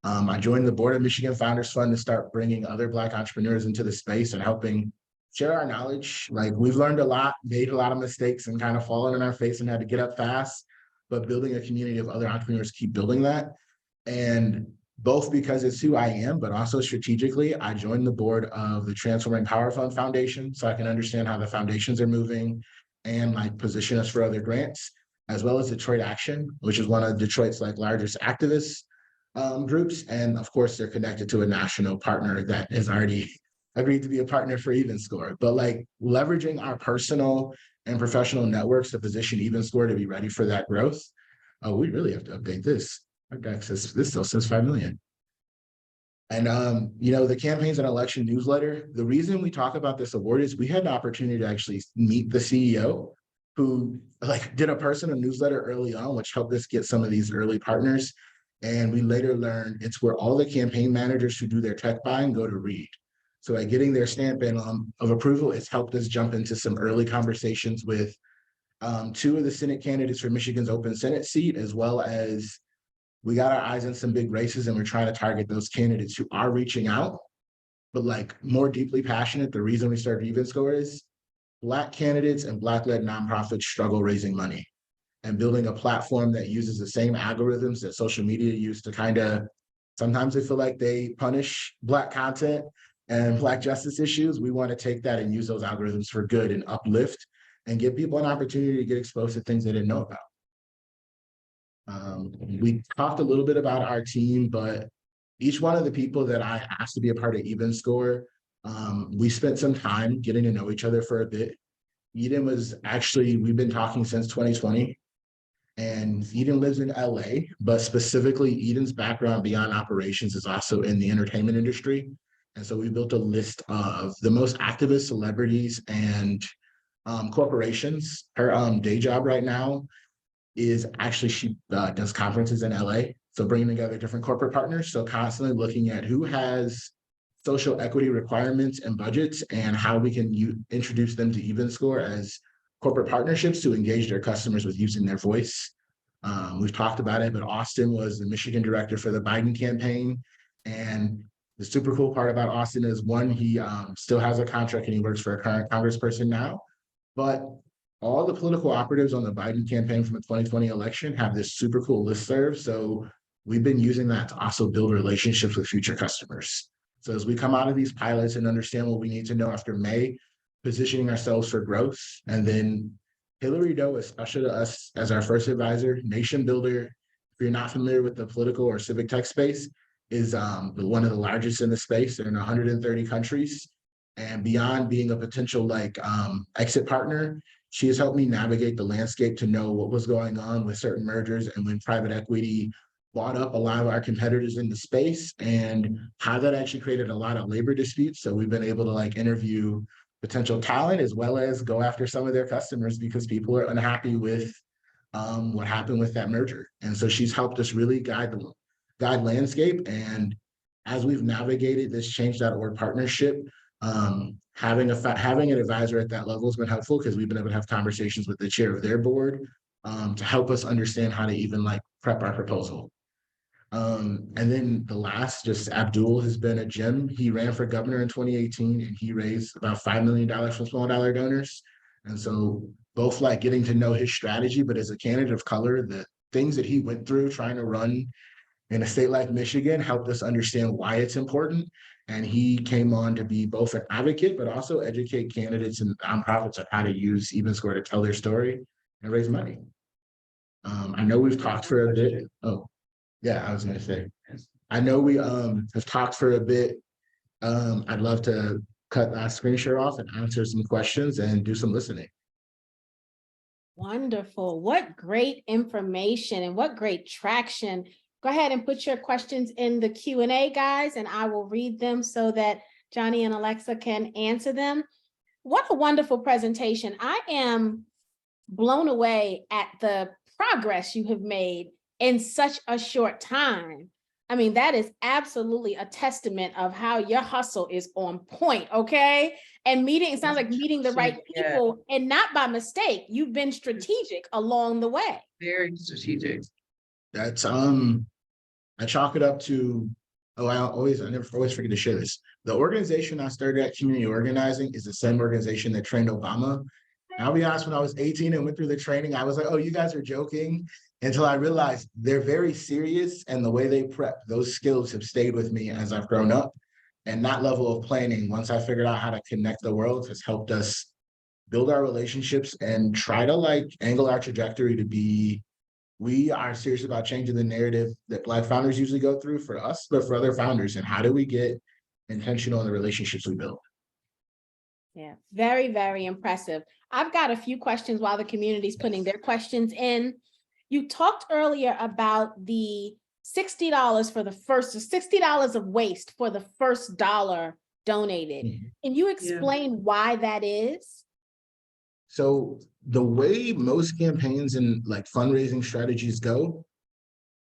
I joined the board of Michigan Founders Fund to start bringing other Black entrepreneurs into the space and helping share our knowledge. We've learned a lot, made a lot of mistakes and kind of fallen on our face and had to get up fast, but building a community of other entrepreneurs, keep building that. And both because it's who I am, but also strategically, I joined the board of the Transforming Power Fund Foundation so I can understand how the foundations are moving and position us for other grants, as well as Detroit Action, which is one of Detroit's largest activist groups. And of course, they're connected to a national partner that has already agreed to be a partner for EvenScore. But leveraging our personal and professional networks to position EvenScore to be ready for that growth. Oh, we really have to update this. Access this still says 5 million. And the campaigns and election newsletter, the reason we talk about this award is we had an opportunity to actually meet the CEO who did a personal newsletter early on, which helped us get some of these early partners. And we later learned it's where all the campaign managers who do their tech buying go to read. So getting their stamp in of approval, it's helped us jump into some early conversations with 2 of the Senate candidates for Michigan's open Senate seat, as well as we got our eyes on some big races and we're trying to target those candidates who are reaching out, but more deeply passionate. The reason we started EvenScore is Black candidates and Black-led nonprofits struggle raising money, and building a platform that uses the same algorithms that social media use to sometimes they feel like they punish Black content and Black justice issues. We want to take that and use those algorithms for good and uplift and give people an opportunity to get exposed to things they didn't know about. We talked a little bit about our team, but each one of the people that I asked to be a part of EvenScore, we spent some time getting to know each other for a bit. Eden we've been talking since 2020, and Eden lives in LA, but specifically Eden's background beyond operations is also in the entertainment industry. And so we built a list of the most activist celebrities and corporations. Her day job right now is actually she does conferences in LA. So bringing together different corporate partners. So constantly looking at who has social equity requirements and budgets and how we can introduce them to EvenScore as corporate partnerships to engage their customers with using their voice. We've talked about it, but Austin was the Michigan director for the Biden campaign. And the super cool part about Austin is, one, he still has a contract and he works for a current congressperson now. But all the political operatives on the Biden campaign from the 2020 election have this super cool listserv. So we've been using that to also build relationships with future customers. So as we come out of these pilots and understand what we need to know after May, positioning ourselves for growth, and then Hillary Doe is special to us as our first advisor. Nation Builder, if you're not familiar with the political or civic tech space, is one of the largest in the space. They're in 130 countries. And beyond being a potential exit partner, she has helped me navigate the landscape to know what was going on with certain mergers and when private equity bought up a lot of our competitors in the space and how that actually created a lot of labor disputes. So we've been able to interview potential talent as well as go after some of their customers because people are unhappy with what happened with that merger. And so she's helped us really guide landscape. And as we've navigated this change.org partnership, having an advisor at that level has been helpful because we've been able to have conversations with the chair of their board to help us understand how to even prep our proposal. And then the last, just Abdul has been a gem. He ran for governor in 2018 and he raised about $5 million from small dollar donors. And so both getting to know his strategy, but as a candidate of color, the things that he went through trying to run in a state like Michigan helped us understand why it's important. And he came on to be both an advocate, but also educate candidates and nonprofits on how to use EvenScore to tell their story and raise money. I know we've talked for a bit. Oh, yeah, I was going to say, I know we have talked for a bit. I'd love to cut that screen share off and answer some questions and do some listening. Wonderful. What great information and what great traction. Go ahead and put your questions in the Q&A, guys, and I will read them so that Johnny and Alexa can answer them. What a wonderful presentation. I am blown away at the progress you have made in such a short time. I mean, that is absolutely a testament of how your hustle is on point, okay? And it sounds like meeting the right people and not by mistake. You've been strategic along the way. Very strategic. That's I chalk it up to I never forget to share this. The organization I started at, Community Organizing, is the same organization that trained Obama. I'll be honest, when I was 18 and went through the training, I was like, oh, you guys are joking, until I realized they're very serious, and the way they prep, those skills have stayed with me as I've grown up. And that level of planning, once I figured out how to connect the world, has helped us build our relationships and try to angle our trajectory to be, we are serious about changing the narrative that Black founders usually go through for us, but for other founders. And how do we get intentional in the relationships we build? Yeah, very, very impressive. I've got a few questions while the community's putting their questions in. You talked earlier about the $60 for the first, $60 of waste for the first dollar donated. Mm-hmm. Can you explain why that is? So the way most campaigns and fundraising strategies go,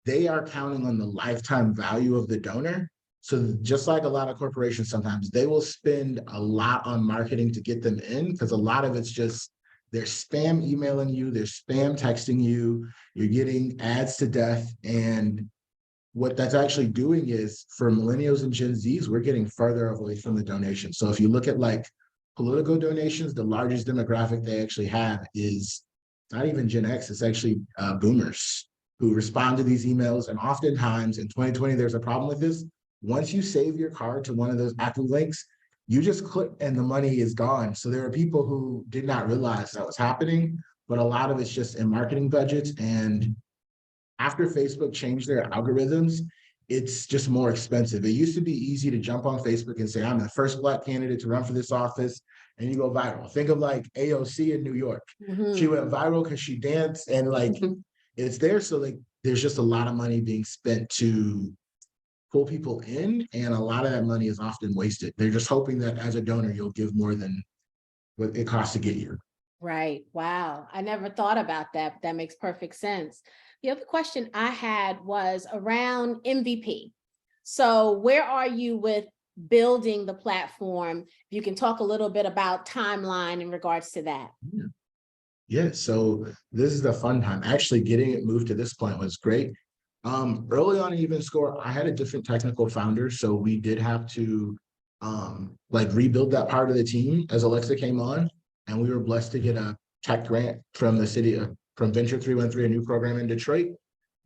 they are counting on the lifetime value of the donor. So just like a lot of corporations, sometimes they will spend a lot on marketing to get them in, because a lot of it's just they're spam emailing you, they're spam texting you, you're getting ads to death. And what that's actually doing is, for millennials and Gen Zs, we're getting further away from the donation. So if you look at political donations, the largest demographic they actually have is not even Gen X, it's actually boomers who respond to these emails. And oftentimes in 2020, there's a problem with this. Once you save your card to one of those active links, you just click and the money is gone. So there are people who did not realize that was happening, but a lot of it's just in marketing budgets. And after Facebook changed their algorithms, it's just more expensive. It used to be easy to jump on Facebook and say, I'm the first Black candidate to run for this office, and you go viral. Think of AOC in New York. Mm-hmm. She went viral because she danced, and it's there. So there's just a lot of money being spent to pull people in, and a lot of that money is often wasted. They're just hoping that as a donor, you'll give more than what it costs to get you. Right. Wow. I never thought about that. That makes perfect sense. The other question I had was around MVP. So where are you with building the platform? If you can talk a little bit about timeline in regards to that. Yeah, so this is the fun time. Actually getting it moved to this point was great. Early on in EvenScore, I had a different technical founder, so we did have to rebuild that part of the team as Alexa came on, and we were blessed to get a tech grant from the city of, from Venture 313, a new program in Detroit.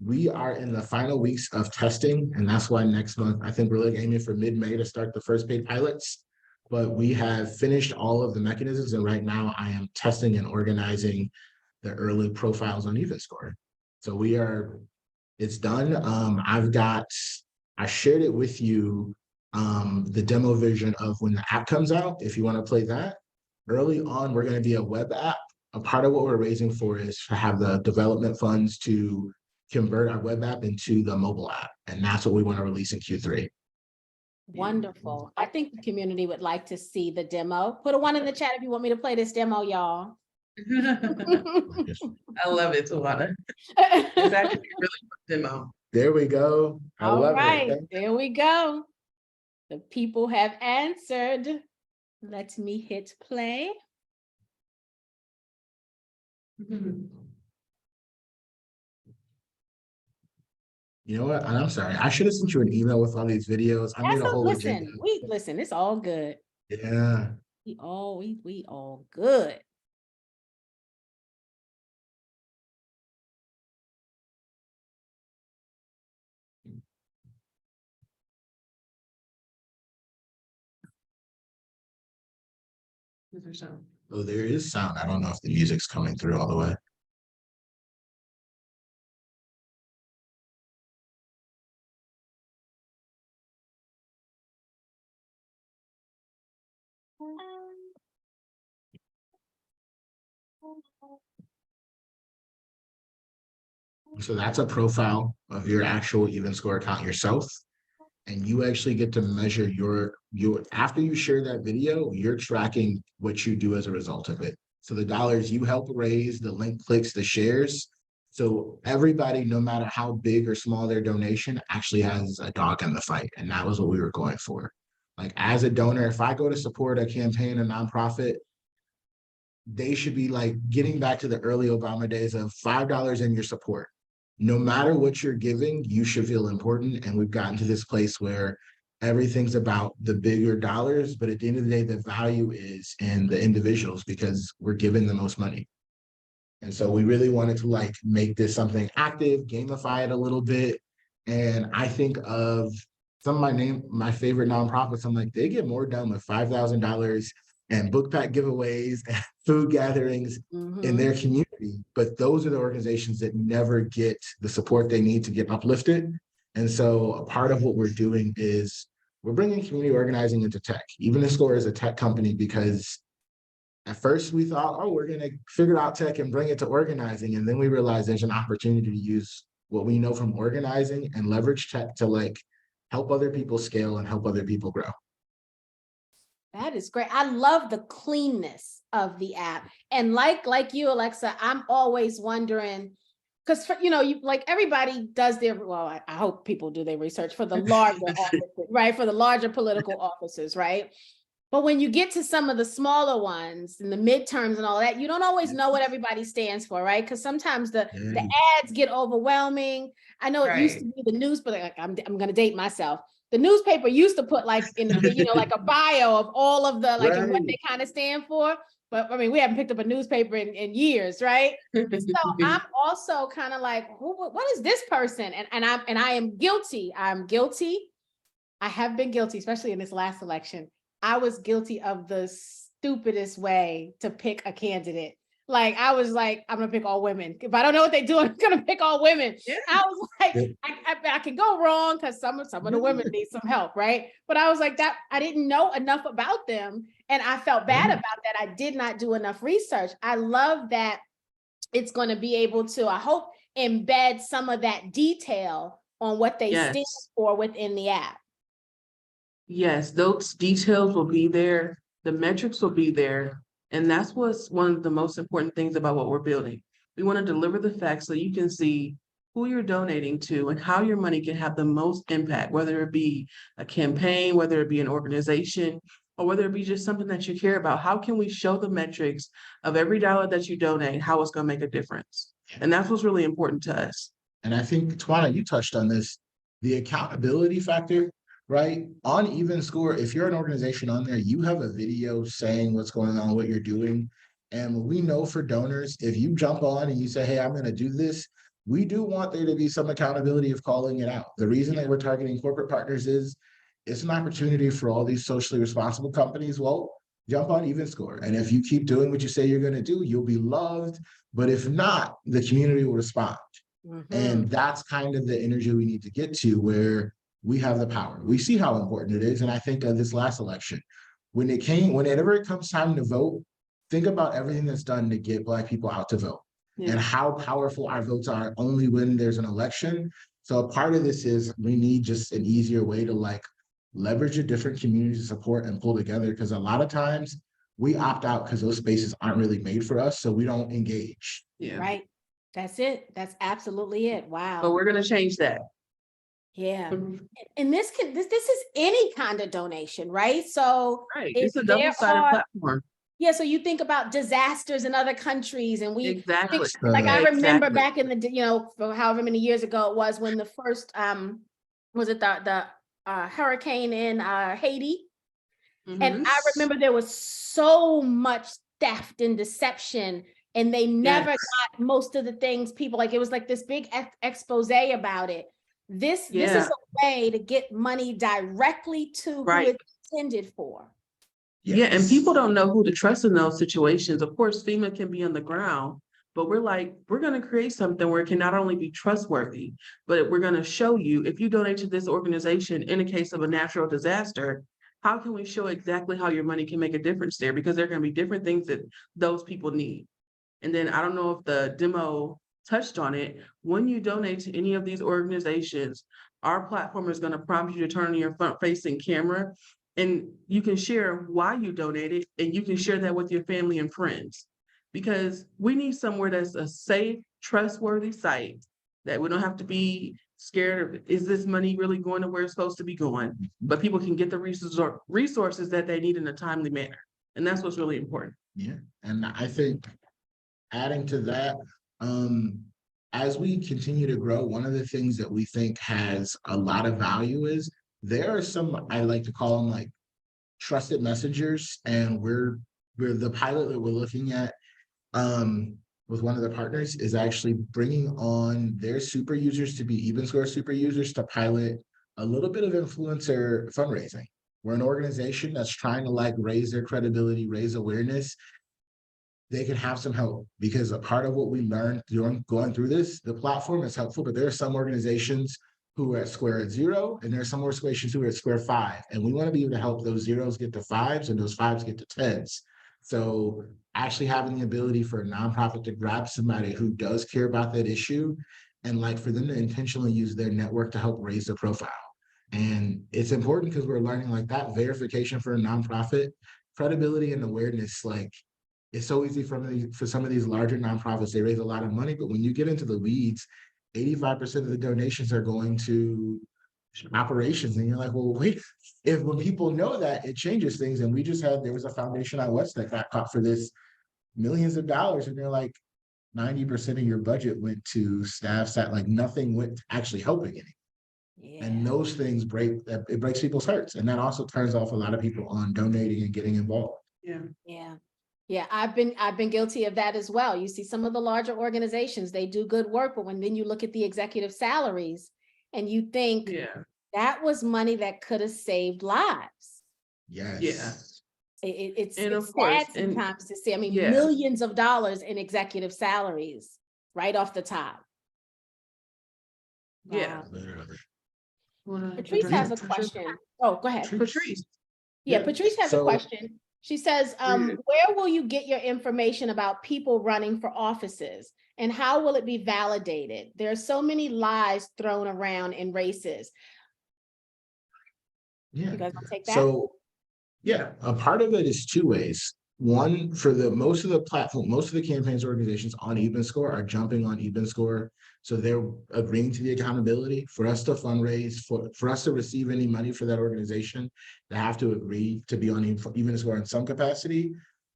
We are in the final weeks of testing, and that's why next month, I think we're like aiming for mid-May to start the first paid pilots. But we have finished all of the mechanisms, and right now I am testing and organizing the early profiles on EvenScore. So we are, it's done. I shared it with you, the demo version of when the app comes out, if you want to play that. Early on, we're going to be a web app. A part of what we're raising for is to have the development funds to convert our web app into the mobile app. And that's what we want to release in Q3. Wonderful. I think the community would like to see the demo. Put a 1 in the chat if you want me to play this demo, y'all. I love it, Tawana. It's actually a really good demo. There we go. I All love right, it. there we go. The people have answered. Let me hit play. You know what? And I'm sorry. I should have sent you an email with all these videos. I made a whole agenda. Listen, it's all good. Yeah. We all good. Oh, there is sound. I don't know if the music's coming through all the way. So that's a profile of your actual EvenScore account yourself. And you actually get to measure your after you share that video, you're tracking what you do as a result of it. So the dollars you help raise, the link clicks, the shares. So everybody, no matter how big or small their donation, actually has a dog in the fight. And that was what we were going for. Like as a donor, if I go to support a campaign, a nonprofit, they should be like getting back to the early Obama days of $5 in your support. No matter what you're giving, you should feel important. And we've gotten to this place where everything's about the bigger dollars, but at the end of the day, the value is in the individuals because we're giving the most money. And so we really wanted to like make this something active, gamify it a little bit. And I think of some of my favorite nonprofits, I'm like, they get more done with $5,000 and book pack giveaways and food gatherings in their community. But those are the organizations that never get the support they need to get uplifted. And so a part of what we're doing is we're bringing community organizing into tech. EvenScore is a tech company because at first we thought, oh, we're going to figure out tech and bring it to organizing. And then we realized there's an opportunity to use what we know from organizing and leverage tech to like help other people scale and help other people grow. That is great. I love the cleanness of the app. And like you, Alexa, I'm always wondering, because you like everybody does their, well, I hope people do their research for the larger offices, right? For the larger political offices, right? But when you get to some of the smaller ones and the midterms and all that, you don't always know what everybody stands for, right? Because sometimes the ads get overwhelming. I know it used to be the news, but like, I'm going to date myself. The newspaper used to put like in the, like a bio of all of the like and what they kind of stand for. But I mean, we haven't picked up a newspaper in years, right? So I'm also kind of like, what is this person? And I am guilty. I'm guilty. I have been guilty, especially in this last election. I was guilty of the stupidest way to pick a candidate. Like, I was like, I'm gonna pick all women. If I don't know what they do, I'm gonna pick all women. Yeah. I was like, I can go wrong because some of the women need some help, right? But I was like that, I didn't know enough about them. And I felt bad about that. I did not do enough research. I love that it's gonna be able to, I hope, embed some of that detail on what they stand for within the app. Yes, those details will be there. The metrics will be there. And that's what's one of the most important things about what we're building. We want to deliver the facts so you can see who you're donating to and how your money can have the most impact, whether it be a campaign, whether it be an organization, or whether it be just something that you care about. How can we show the metrics of every dollar that you donate, how it's going to make a difference? And that's what's really important to us. And I think, Tawana, you touched on this, the accountability factor. Right? On EvenScore, if you're an organization on there, you have a video saying what's going on, what you're doing. And we know for donors, if you jump on and you say, hey, I'm going to do this, we do want there to be some accountability of calling it out. The reason that we're targeting corporate partners is it's an opportunity for all these socially responsible companies. Well, jump on EvenScore. And if you keep doing what you say you're going to do, you'll be loved. But if not, the community will respond. And that's kind of the energy we need to get to, where we have the power. We see how important it is. And I think of this last election, whenever it comes time to vote, think about everything that's done to get Black people out to vote. Yeah. And how powerful our votes are only when there's an election. So a part of this is we need just an easier way to like leverage a different community to support and pull together. Because a lot of times we opt out because those spaces aren't really made for us. So we don't engage. Yeah. Right. That's it. That's absolutely it. But Wow. we're gonna change that. Yeah. And this is any kind of donation, right? So Right, if it's a there double-sided are- platform. yeah, so you think about disasters in other countries, and we Exactly. like I remember Exactly. back in the for however many years ago it was, when the first was it the hurricane in Haiti. And Mhm. I remember there was so much theft and deception, and they never Yes. got most of the things people like. It was like this big expose about it. This is Yeah. a way to get money directly to Right. who it's intended for. Yeah, and people don't know who to trust in those situations. Of course, FEMA can be on the ground, but we're like, we're gonna create something where it can not only be trustworthy, but we're gonna show you, if you donate to this organization in a case of a natural disaster, how can we show exactly how your money can make a difference there? Because there are gonna be different things that those people need. And then I don't know if the demo touched on it. When you donate to any of these organizations, our platform is gonna prompt you to turn on your front-facing camera, and you can share why you donated, and you can share that with your family and friends. Because we need somewhere that's a safe, trustworthy site that we don't have to be scared of, is this money really going to where it's supposed to be going? But people can get the resources that they need in a timely manner. And that's what's really important. Yeah. And I think adding to that, as we continue to grow, one of the things that we think has a lot of value is there are some, I like to call them like trusted messengers, and we're the pilot that we're looking at with one of the partners is actually bringing on their super users to be EvenScore super users to pilot a little bit of influencer fundraising. We're an organization that's trying to like raise their credibility, raise awareness. They can have some help, because a part of what we learned during going through this, the platform is helpful, but there are some organizations who are at square zero, and there are some organizations who are at square five. And we want to be able to help those zeros get to fives and those fives get to tens. So actually having the ability for a nonprofit to grab somebody who does care about that issue, and like for them to intentionally use their network to help raise their profile. And it's important because we're learning like that verification for a nonprofit, credibility and awareness, like it's so easy for some of these larger nonprofits, they raise a lot of money, but when you get into the weeds, 85% of the donations are going to operations. And you're like, well, wait, when people know that, it changes things. And there was a foundation out west that got caught for this, millions of dollars. And they're like, 90% of your budget went to staff, like nothing went actually helping it. Yeah. And those things it breaks people's hearts. And that also turns off a lot of people on donating and getting involved. Yeah. Yeah. Yeah, I've been guilty of that as well. You see some of the larger organizations, they do good work, but then you look at the executive salaries and you think Yeah. that was money that could have saved lives. Yes. Yeah. It's And it's of course, sad sometimes to see, yeah. millions of dollars in executive salaries right off the top. Yeah. Wow. Patrice has a question. Oh, go ahead. Patrice. Yeah, Patrice has a So- question. She says, where will you get your information about people running for offices, and how will it be validated? There are so many lies thrown around in races. Yeah. You guys want to take that? So, yeah, a part of it is two ways. One, for most of the campaigns organizations on EvenScore are jumping on EvenScore. So they're agreeing to the accountability for us to fundraise, for us to receive any money for that organization. They have to agree to be on EvenScore in some capacity.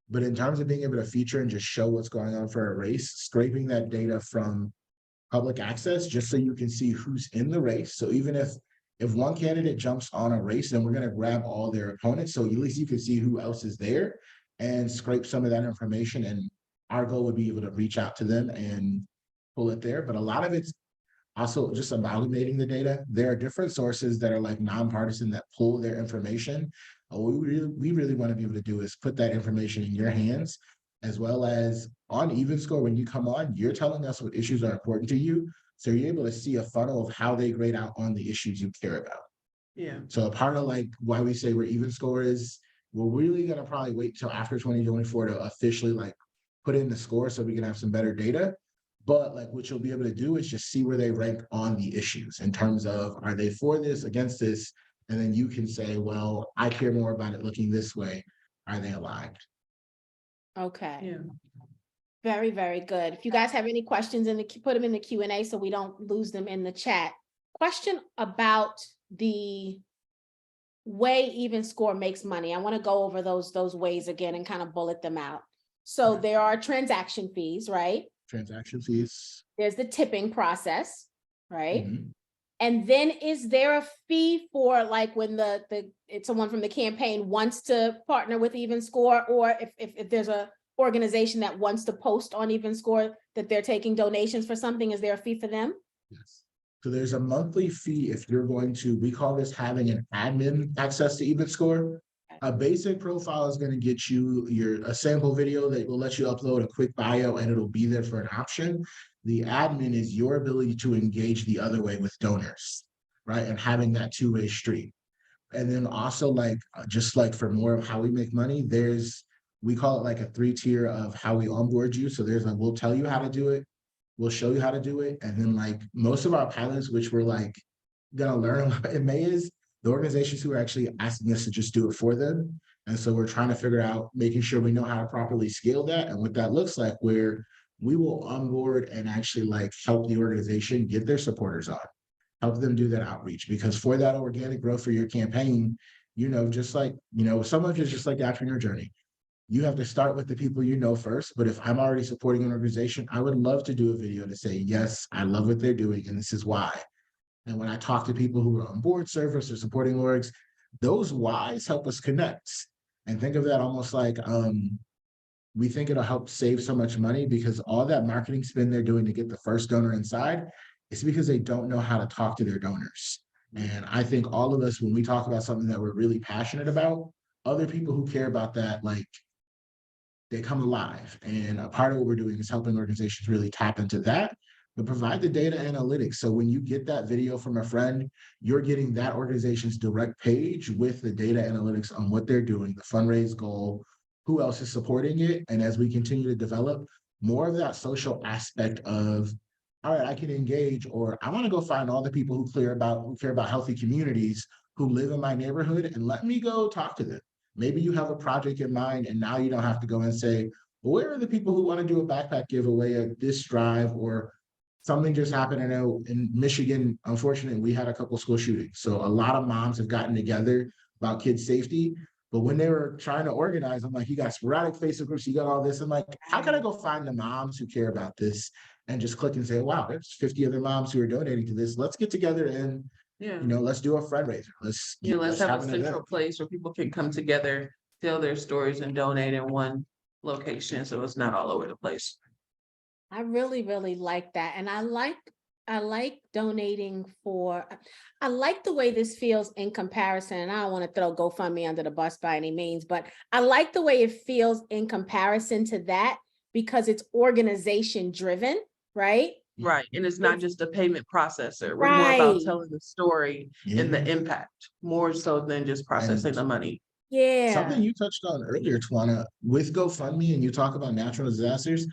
But in terms of being able to feature and just show what's going on for a race, scraping that data from public access, just so you can see who's in the race. So even if one candidate jumps on a race, then we're going to grab all their opponents. So at least you can see who else is there. and scrape some of that information. And our goal would be able to reach out to them and pull it there. But a lot of it's also just amalgamating the data. There are different sources that are like nonpartisan that pull their information. What we really want to be able to do is put that information in your hands, as well as on EvenScore, when you come on, you're telling us what issues are important to you. So you're able to see a funnel of how they grade out on the issues you care about. Yeah. So a part of like why we say we're EvenScore is we're really gonna probably wait till after 2024 to officially like put in the score so we can have some better data. But like what you'll be able to do is just see where they rank on the issues in terms of are they for this, against this, and then you can say, well, I care more about it looking this way. Are they aligned? Okay. Yeah. Very, very good. If you guys have any questions put them in the Q&A so we don't lose them in the chat. Question about the way EvenScore makes money. I want to go over those ways again and kind of bullet them out. So there are transaction fees, right? Transaction fees. There's the tipping process, right? Mhm. And then is there a fee for like when it's someone from the campaign wants to partner with EvenScore, or if there's a organization that wants to post on EvenScore that they're taking donations for something, is there a fee for them? Yes. So there's a monthly fee if you're going to, we call this having an admin access to EvenScore. A basic profile is going to get you a sample video that will let you upload a quick bio and it'll be there for an option. The admin is your ability to engage the other way with donors, right? And having that two-way street. And then also like, just like for more of how we make money, we call it like a 3-tier of how we onboard you. So there's we'll tell you how to do it. We'll show you how to do it. And then like most of our pilots, which we're like gonna learn in May, is the organizations who are actually asking us to just do it for them. And so we're trying to figure out, making sure we know how to properly scale that and what that looks like, where we will onboard and actually like help the organization get their supporters on, help them do that outreach. Because for that organic growth for your campaign, just like, some of it's just like the entrepreneur journey. You have to start with the people you know first. But if I'm already supporting an organization, I would love to do a video to say, yes, I love what they're doing and this is why. And when I talk to people who are on board service or supporting orgs, those whys help us connect. And think of that almost like we think it'll help save so much money, because all that marketing spend they're doing to get the first donor inside is because they don't know how to talk to their donors. And I think all of us, when we talk about something that we're really passionate about, other people who care about that, like, they come alive. And a part of what we're doing is helping organizations really tap into that, but provide the data analytics. So when you get that video from a friend, you're getting that organization's direct page with the data analytics on what they're doing, the fundraise goal, who else is supporting it. And as we continue to develop more of that social aspect of, all right, I can engage, or I want to go find all the people who care about healthy communities who live in my neighborhood, and let me go talk to them. Maybe you have a project in mind and now you don't have to go and say, well, where are the people who want to do a backpack giveaway at this drive, or something just happened. I know in Michigan, unfortunately, we had a couple school shootings. So a lot of moms have gotten together about kids' safety. But when they were trying to organize, I'm like, you got sporadic Facebook groups, you got all this. I'm like, how can I go find the moms who care about this and just click and say, wow, there's 50 other moms who are donating to this. Let's get together and, let's do a fundraiser. Let's have a central place where people can come together, tell their stories and donate in one location. So it's not all over the place. I really, really like that. And I like donating I like the way this feels in comparison. And I don't want to throw GoFundMe under the bus by any means, but I like the way it feels in comparison to that, because it's organization driven, right? Right. And it's not just a payment processor. We're more about telling the story and the impact, more so than just processing the money. Yeah. Something you touched on earlier, Tawana, with GoFundMe, and you talk about natural disasters.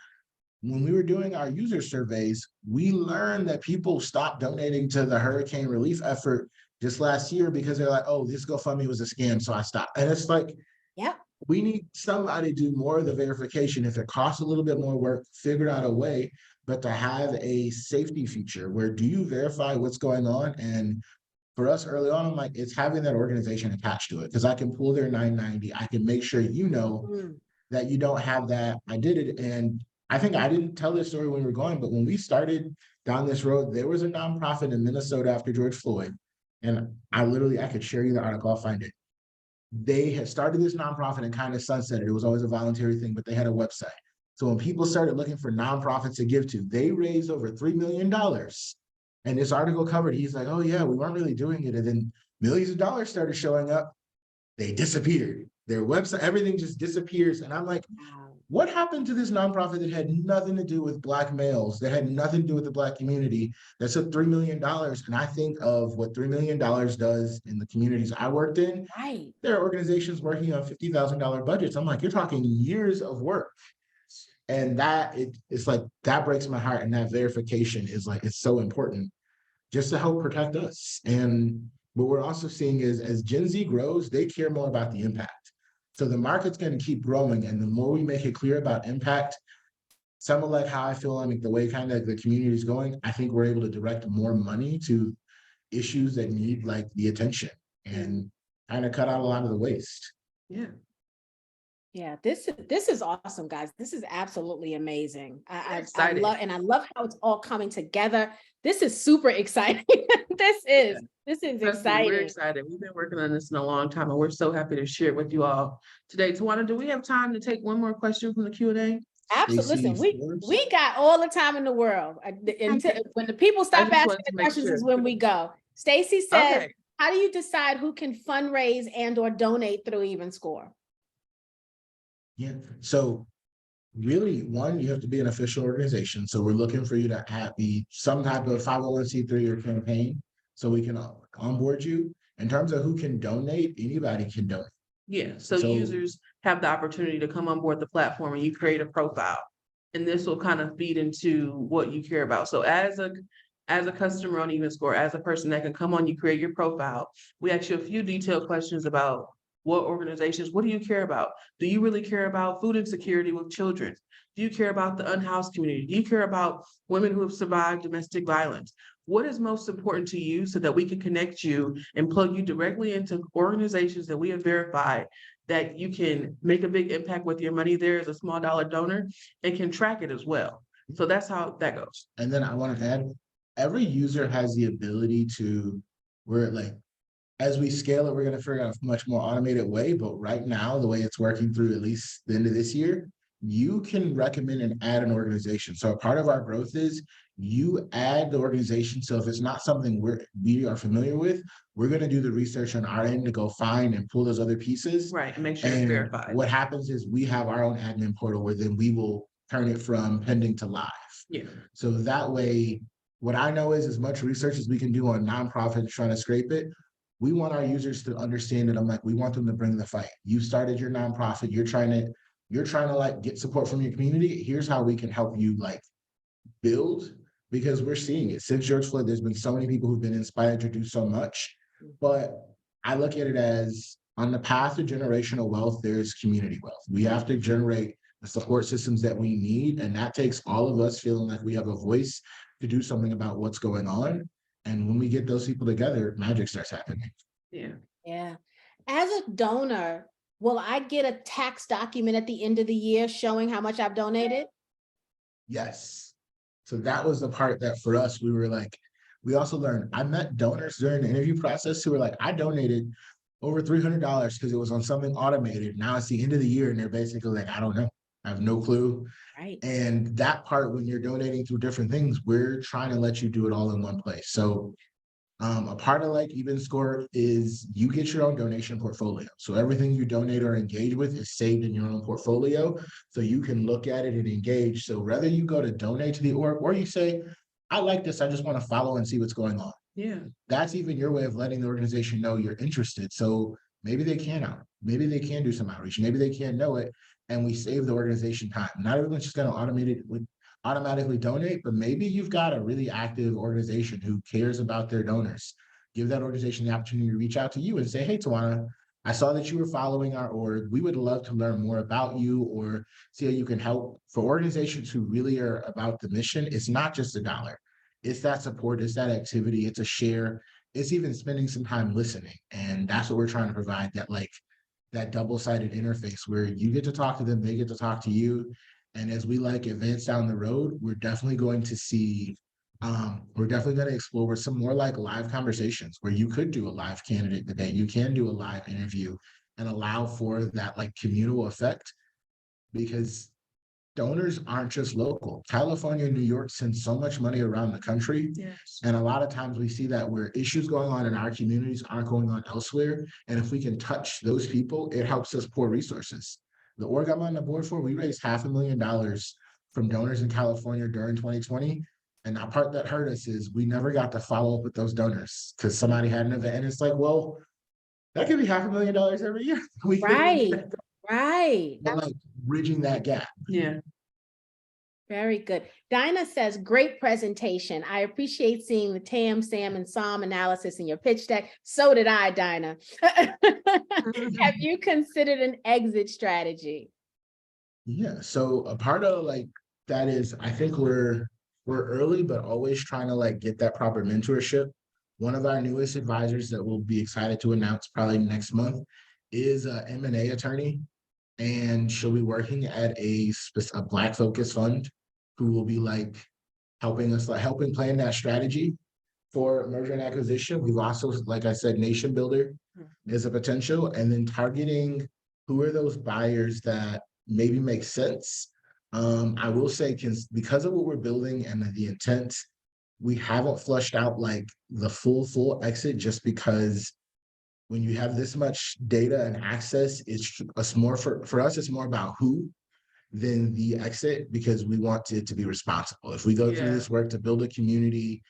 When we were doing our user surveys, we learned that people stopped donating to the hurricane relief effort just last year because they're like, oh, this GoFundMe was a scam, so I stopped. And it's like, yeah, we need somebody to do more of the verification. If it costs a little bit more work, figure out a way, but to have a safety feature where do you verify what's going on? And for us early on, I'm like, it's having that organization attached to it, because I can pull their 990. I can make sure that you don't have that. I did it. And I think I didn't tell this story when we were going, but when we started down this road, there was a nonprofit in Minnesota after George Floyd. And I could share you the article, I'll find it. they had started this nonprofit and kind of sunsetted. It was always a voluntary thing, but they had a website. So when people started looking for nonprofits to give to, they raised over $3 million. And this article covered, he's like, oh yeah, we weren't really doing it. And then millions of dollars started showing up. They disappeared. Their website, everything just disappears. And I'm like, what happened to this nonprofit that had nothing to do with Black males, that had nothing to do with the Black community, that took $3 million? And I think of what $3 million does in the communities I worked in. Right. There are organizations working on $50,000 budgets. I'm like, you're talking years of work. And it's like, that breaks my heart. And that verification is like, it's so important just to help protect us. And what we're also seeing is as Gen Z grows, they care more about the impact. So the market's going to keep growing. And the more we make it clear about impact, somewhat like how I feel like the way kind of the community is going, I think we're able to direct more money to issues that need like the attention and kind of cut out a lot of the waste. Yeah. Yeah, this is awesome, guys. This is absolutely amazing. I Excited. love how it's all coming together. This is super exciting. This is Trust me, exciting. we're excited. We've been working on this in a long time, and we're so happy to share it with you all today. Tawana, do we have time to take one more question from the Q&A? Absolutely. Stacey, We got all the time in the world. Until when the people stop just asking wanted to the make questions sure. is when we go. Stacy says, Okay. how do you decide who can fundraise and or donate through EvenScore? Yeah. So really, one, you have to be an official organization. So we're looking for you to be some type of 501c3 or campaign so we can onboard you. In terms of who can donate, anybody can donate. Yeah, so So- users have the opportunity to come on board the platform and you create a profile. And this will kind of feed into what you care about. So as a customer on EvenScore, as a person that can come on, you create your profile. We ask you a few detailed questions about what organizations, what do you care about? Do you really care about food insecurity with children? Do you care about the unhoused community? Do you care about women who have survived domestic violence? What is most important to you so that we can connect you and plug you directly into organizations that we have verified that you can make a big impact with your money there as a small dollar donor and can track it as well. So that's how that goes. And then I want to add, every user has the ability to, as we scale it, we're going to figure out a much more automated way. But right now, the way it's working through at least the end of this year, you can recommend and add an organization. So a part of our growth is you add the organization. So if it's not something we are familiar with, we're going to do the research on our end to go find and pull those other pieces. Right, and make sure it's And verified. what happens is we have our own admin portal where then we will turn it from pending to live. Yeah, So that way, what I know is as much research as we can do on nonprofits trying to scrape it, we want our users to understand it. I'm like, we want them to bring the fight. You started your nonprofit, you're trying to like get support from your community. Here's how we can help you like build, because we're seeing it. Since George Floyd, there's been so many people who've been inspired to do so much. But I look at it as on the path to generational wealth, there's community wealth. We have to generate the support systems that we need. And that takes all of us feeling like we have a voice to do something about what's going on. And when we get those people together, magic starts happening. yeah. Yeah. As a donor, will I get a tax document at the end of the year showing how much I've donated? Yes. So that was the part that for us, we were like, we also learned, I met donors during the interview process who were like, I donated over $300 because it was on something automated. Now it's the end of the year and they're basically like, I don't know. I have no clue. Right. And that part, when you're donating through different things, we're trying to let you do it all in one place. So a part of like EvenScore is you get your own donation portfolio. So everything you donate or engage with is saved in your own portfolio. So you can look at it and engage. So whether you go to donate to the org or you say, I like this, I just want to follow and see what's going on. Yeah. That's even your way of letting the organization know you're interested. So maybe they can maybe they can do some outreach, maybe they can't know it, and we save the organization time. Not everyone's just going to automatically donate, but maybe you've got a really active organization who cares about their donors. Give that organization the opportunity to reach out to you and say, hey, Tawana, I saw that you were following our org. We would love to learn more about you or see how you can help. For organizations who really are about the mission, it's not just a dollar. It's that support, it's that activity, it's a share, it's even spending some time listening. And that's what we're trying to provide, that double-sided interface where you get to talk to them, they get to talk to you. And as we advance down the road, we're definitely going to see, we're definitely going to explore some more live conversations where you could do a live candidate debate. You can do a live interview and allow for that like communal effect, because donors aren't just local. California and New York send so much money around the country. Yes. And a lot of times we see that where issues going on in our communities aren't going on elsewhere. And if we can touch those people, it helps us pour resources. The org I'm on the board for, we raised $500,000 from donors in California during 2020. And the part that hurt us is we never got to follow up with those donors because somebody had an event and it's like, well, that could be $500,000 every year. We couldn't even Right, get that, right. but like bridging that gap. Yeah. Very good. Dinah says, great presentation. I appreciate seeing the TAM, SAM, and SOM analysis in your pitch deck. So did I, Dinah. Have you considered an exit strategy? Yeah, so a part of like that is I think we're early, but always trying to like get that proper mentorship. One of our newest advisors that we'll be excited to announce probably next month is a M&A attorney, and she'll be working at a Black focused fund who will be like helping us, like helping plan that strategy for merger and acquisition. We've also, like I said, nation builder is a potential, and then targeting who are those buyers that maybe make sense. I will say, because of what we're building and the intent, we haven't flushed out like the full exit, just because when you have this much data and access, it's more for us, it's more about who than the exit, because we want it to be responsible. If we go through this work to build a community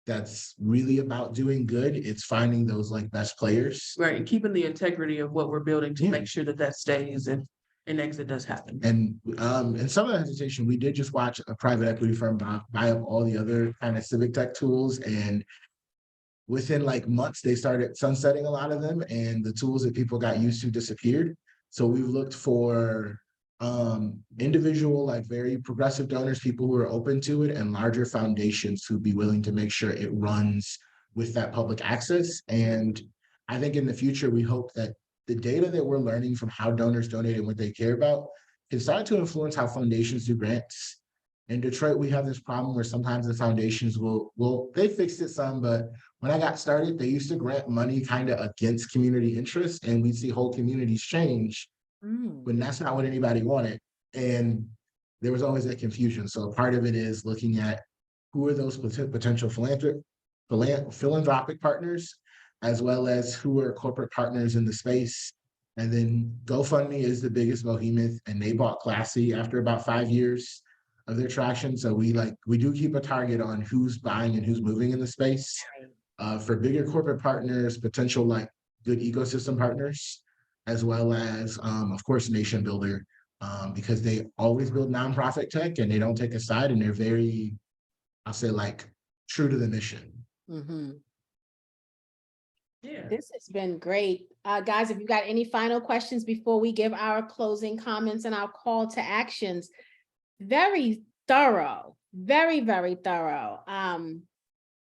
that's really about doing good, it's finding those like best players. Right, and keeping the integrity of what we're building to Yeah. make sure that that stays and an exit does happen. And in some of the hesitation, we did just watch a private equity firm buy up all the other kind of civic tech tools, and within like months, they started sunsetting a lot of them, and the tools that people got used to disappeared. So we've looked for individual, like very progressive donors, people who are open to it, and larger foundations who'd be willing to make sure it runs with that public access. And I think in the future, we hope that the data that we're learning from how donors donate and what they care about can start to influence how foundations do grants. In Detroit, we have this problem where sometimes the foundations they fixed it some, but when I got started, they used to grant money kind of against community interest, and we'd see whole communities change when that's not what anybody wanted. And there was always that confusion. So part of it is looking at who are those potential philanthropic partners, as well as who are corporate partners in the space. And then GoFundMe is the biggest behemoth, and they bought Classy after about 5 years of their traction. So we do keep a target on who's buying and who's moving in the space. For bigger corporate partners, potential like good ecosystem partners, as well as, of course, nation builder, because they always build nonprofit tech and they don't take a side, and they're very, I'll say, like true to the mission. Yeah. This has been great. Guys, if you got any final questions before we give our closing comments and our call to actions, very thorough, very, very thorough.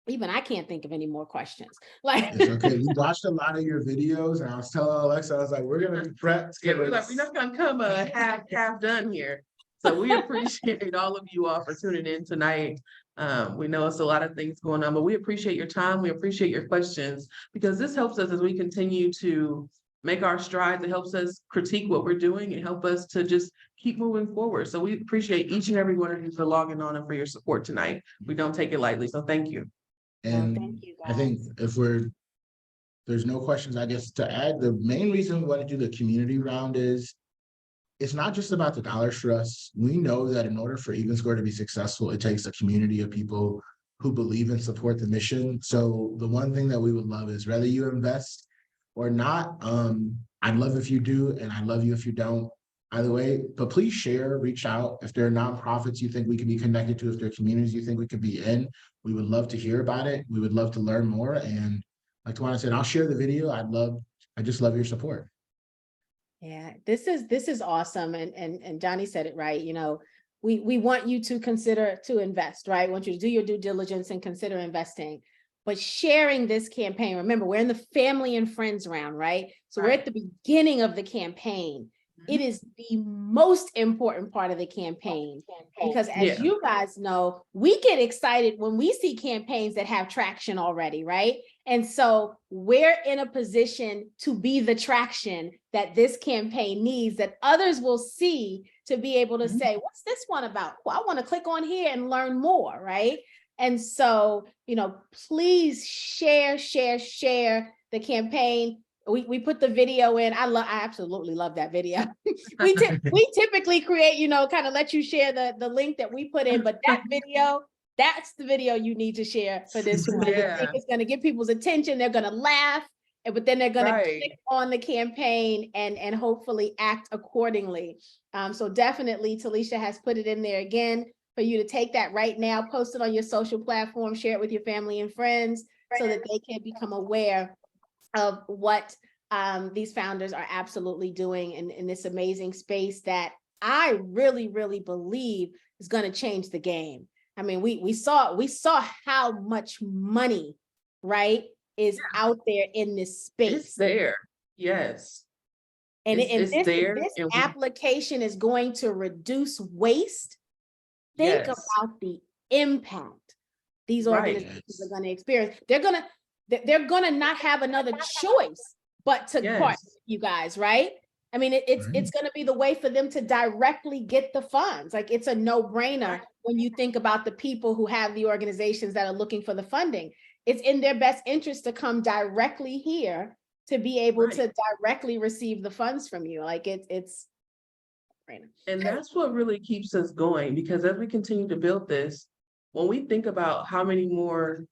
Even I can't think of any more questions. Like, It's okay. We watched a lot of your videos, and I was telling Alexa, I was like, we're gonna be prepped. Yeah, we're not gonna come half done here. So we appreciate all of you all for tuning in tonight. We know it's a lot of things going on, but we appreciate your time. We appreciate your questions, because this helps us as we continue to make our strides. It helps us critique what we're doing and help us to just keep moving forward. So we appreciate each and every one of you for logging on and for your support tonight. We don't take it lightly. So thank you. And thank you, I think if there's no questions, I guess to add, the main reason we want to do the community round is it's not just about the dollars for us. We know that in order for EvenScore to be successful, it takes a community of people who believe and support the mission. So the one thing that we would love is, whether you invest or not, I'd love if you do, and I'd love you if you don't. Either way, but please share, reach out. If there are nonprofits you think we could be connected to, if there are communities you think we could be in, we would love to hear about it. We would love to learn more. And like Tawana said, I'll share the video. I just love your support. yeah, this is awesome. And Johnny said it right. You know, we want you to consider to invest, right? We want you to do your due diligence and consider investing. But sharing this campaign, remember, we're in the family and friends round, right? So we're at the beginning of the campaign. It is the most important part of the campaign, because as you guys know, we get excited when we see campaigns that have traction already, right? And so we're in a position to be the traction that this campaign needs, that others will see, to be able to say, what's this one about? Well, I want to click on here and learn more, right? And so, please share the campaign. We put the video in. I absolutely love that video. we typically create, kind of let you share the link that we put in, but that video, that's the video you need to share for this one. I think it's going to get people's attention. They're going to laugh, but then they're going to click on the campaign and hopefully act accordingly. So definitely, Talisha has put it in there again for you to take that right now, post it on your social platform, share it with your family and friends so that they can become aware of what these founders are absolutely doing in this amazing space that I really, really believe is going to change the game. I mean, we saw how much money, right, is out there in this space. It's there. Yes. And it's there. This application is going to reduce waste. Think about the impact these organizations are going to experience. They're gonna not have another choice but to partner with you guys, right? I mean, it's going to be the way for them to directly get the funds. Like, it's a no-brainer when you think about the people who have the organizations that are looking for the funding. It's in their best interest to come directly here to be able to directly receive the funds from you. Like, it's and that's what really keeps us going, because as we continue to build this, when we think about how many more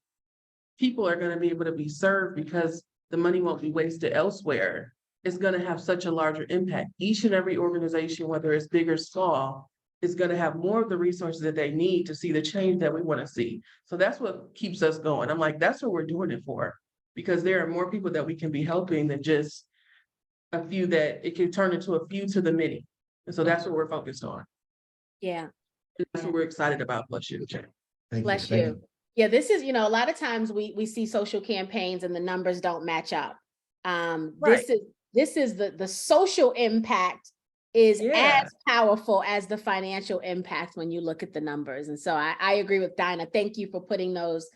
people are going to be able to be served because the money won't be wasted elsewhere, it's going to have such a larger impact. Each and every organization, whether it's big or small, is going to have more of the resources that they need to see the change that we want to see. So that's what keeps us going. I'm like, that's what we're doing it for, because there are more people that we can be helping than just a few, that it can turn into a few to the many. And so that's what we're focused on. Yeah. That's what we're excited about. Bless you. Bless you. Yeah, this is, a lot of times we see social campaigns and the numbers don't match up. This is the social impact is as powerful as the financial impact when you look at the numbers. And so I agree with Dinah. Thank you for putting those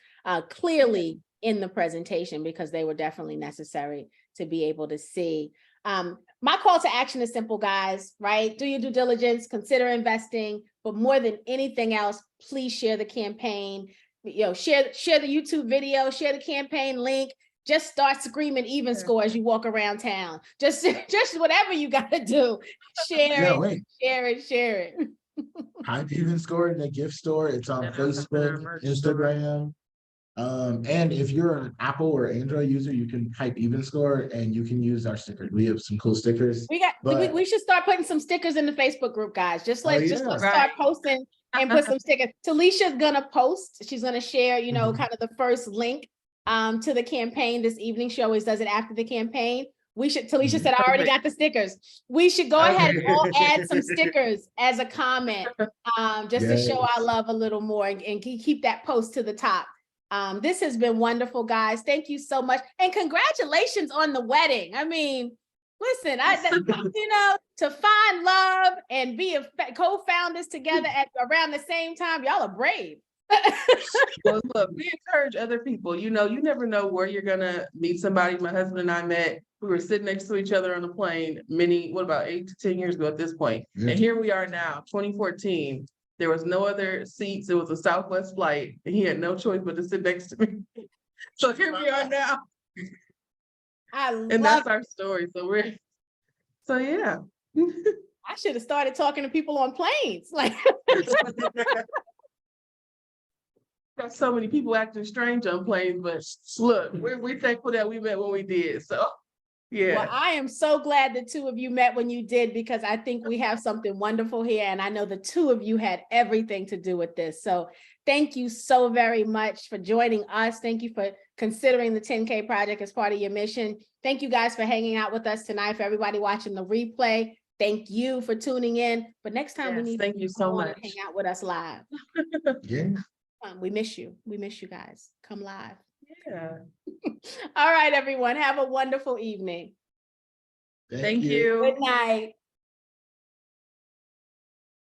clearly in the presentation, because they were definitely necessary to be able to see. My call to action is simple, guys, right? Do your due diligence, consider investing, but more than anything else, please share the campaign. Share the YouTube video, share the campaign link. Just start screaming EvenScore as you walk around town. Just whatever you gotta do. Share it. Type EvenScore in the gift store. It's on Facebook, Instagram. And if you're an Apple or Android user, you can type EvenScore and you can use our stickers. We have some cool stickers. We should start putting some stickers in the Facebook group, guys. Let's start posting and put some stickers. Talisha's gonna post. She's gonna share, kind of the first link to the campaign this evening. She always does it after the campaign. Talisha said, I already got the stickers. We should go ahead and all add some stickers as a comment, just to show our love a little more and keep that post to the top. This has been wonderful, guys. Thank you so much. And congratulations on the wedding. I mean, listen, to find love and be co-founders together around the same time, y'all are brave. Well, look, we encourage other people. You never know where you're gonna meet somebody. My husband and I met. We were sitting next to each other on a plane about 8 to 10 years ago at this point. And here we are now, 2014. There was no other seats. It was a Southwest flight, and he had no choice but to sit next to me. So here we are now. And that's our story. So yeah. I should have started talking to people on planes. Got so many people acting strange on planes, but look, we're thankful that we met when we did. So yeah. Well, I am so glad the two of you met when you did, because I think we have something wonderful here. And I know the two of you had everything to do with this. So thank you so very much for joining us. Thank you for considering the 10K project as part of your mission. Thank you guys for hanging out with us tonight. For everybody watching the replay, thank you for tuning in. But next time we need thank you so much. Hang out with us live. Yeah. We miss you. We miss you guys. Come live. Yeah. All right, everyone. Have a wonderful evening. Thank you. Good night.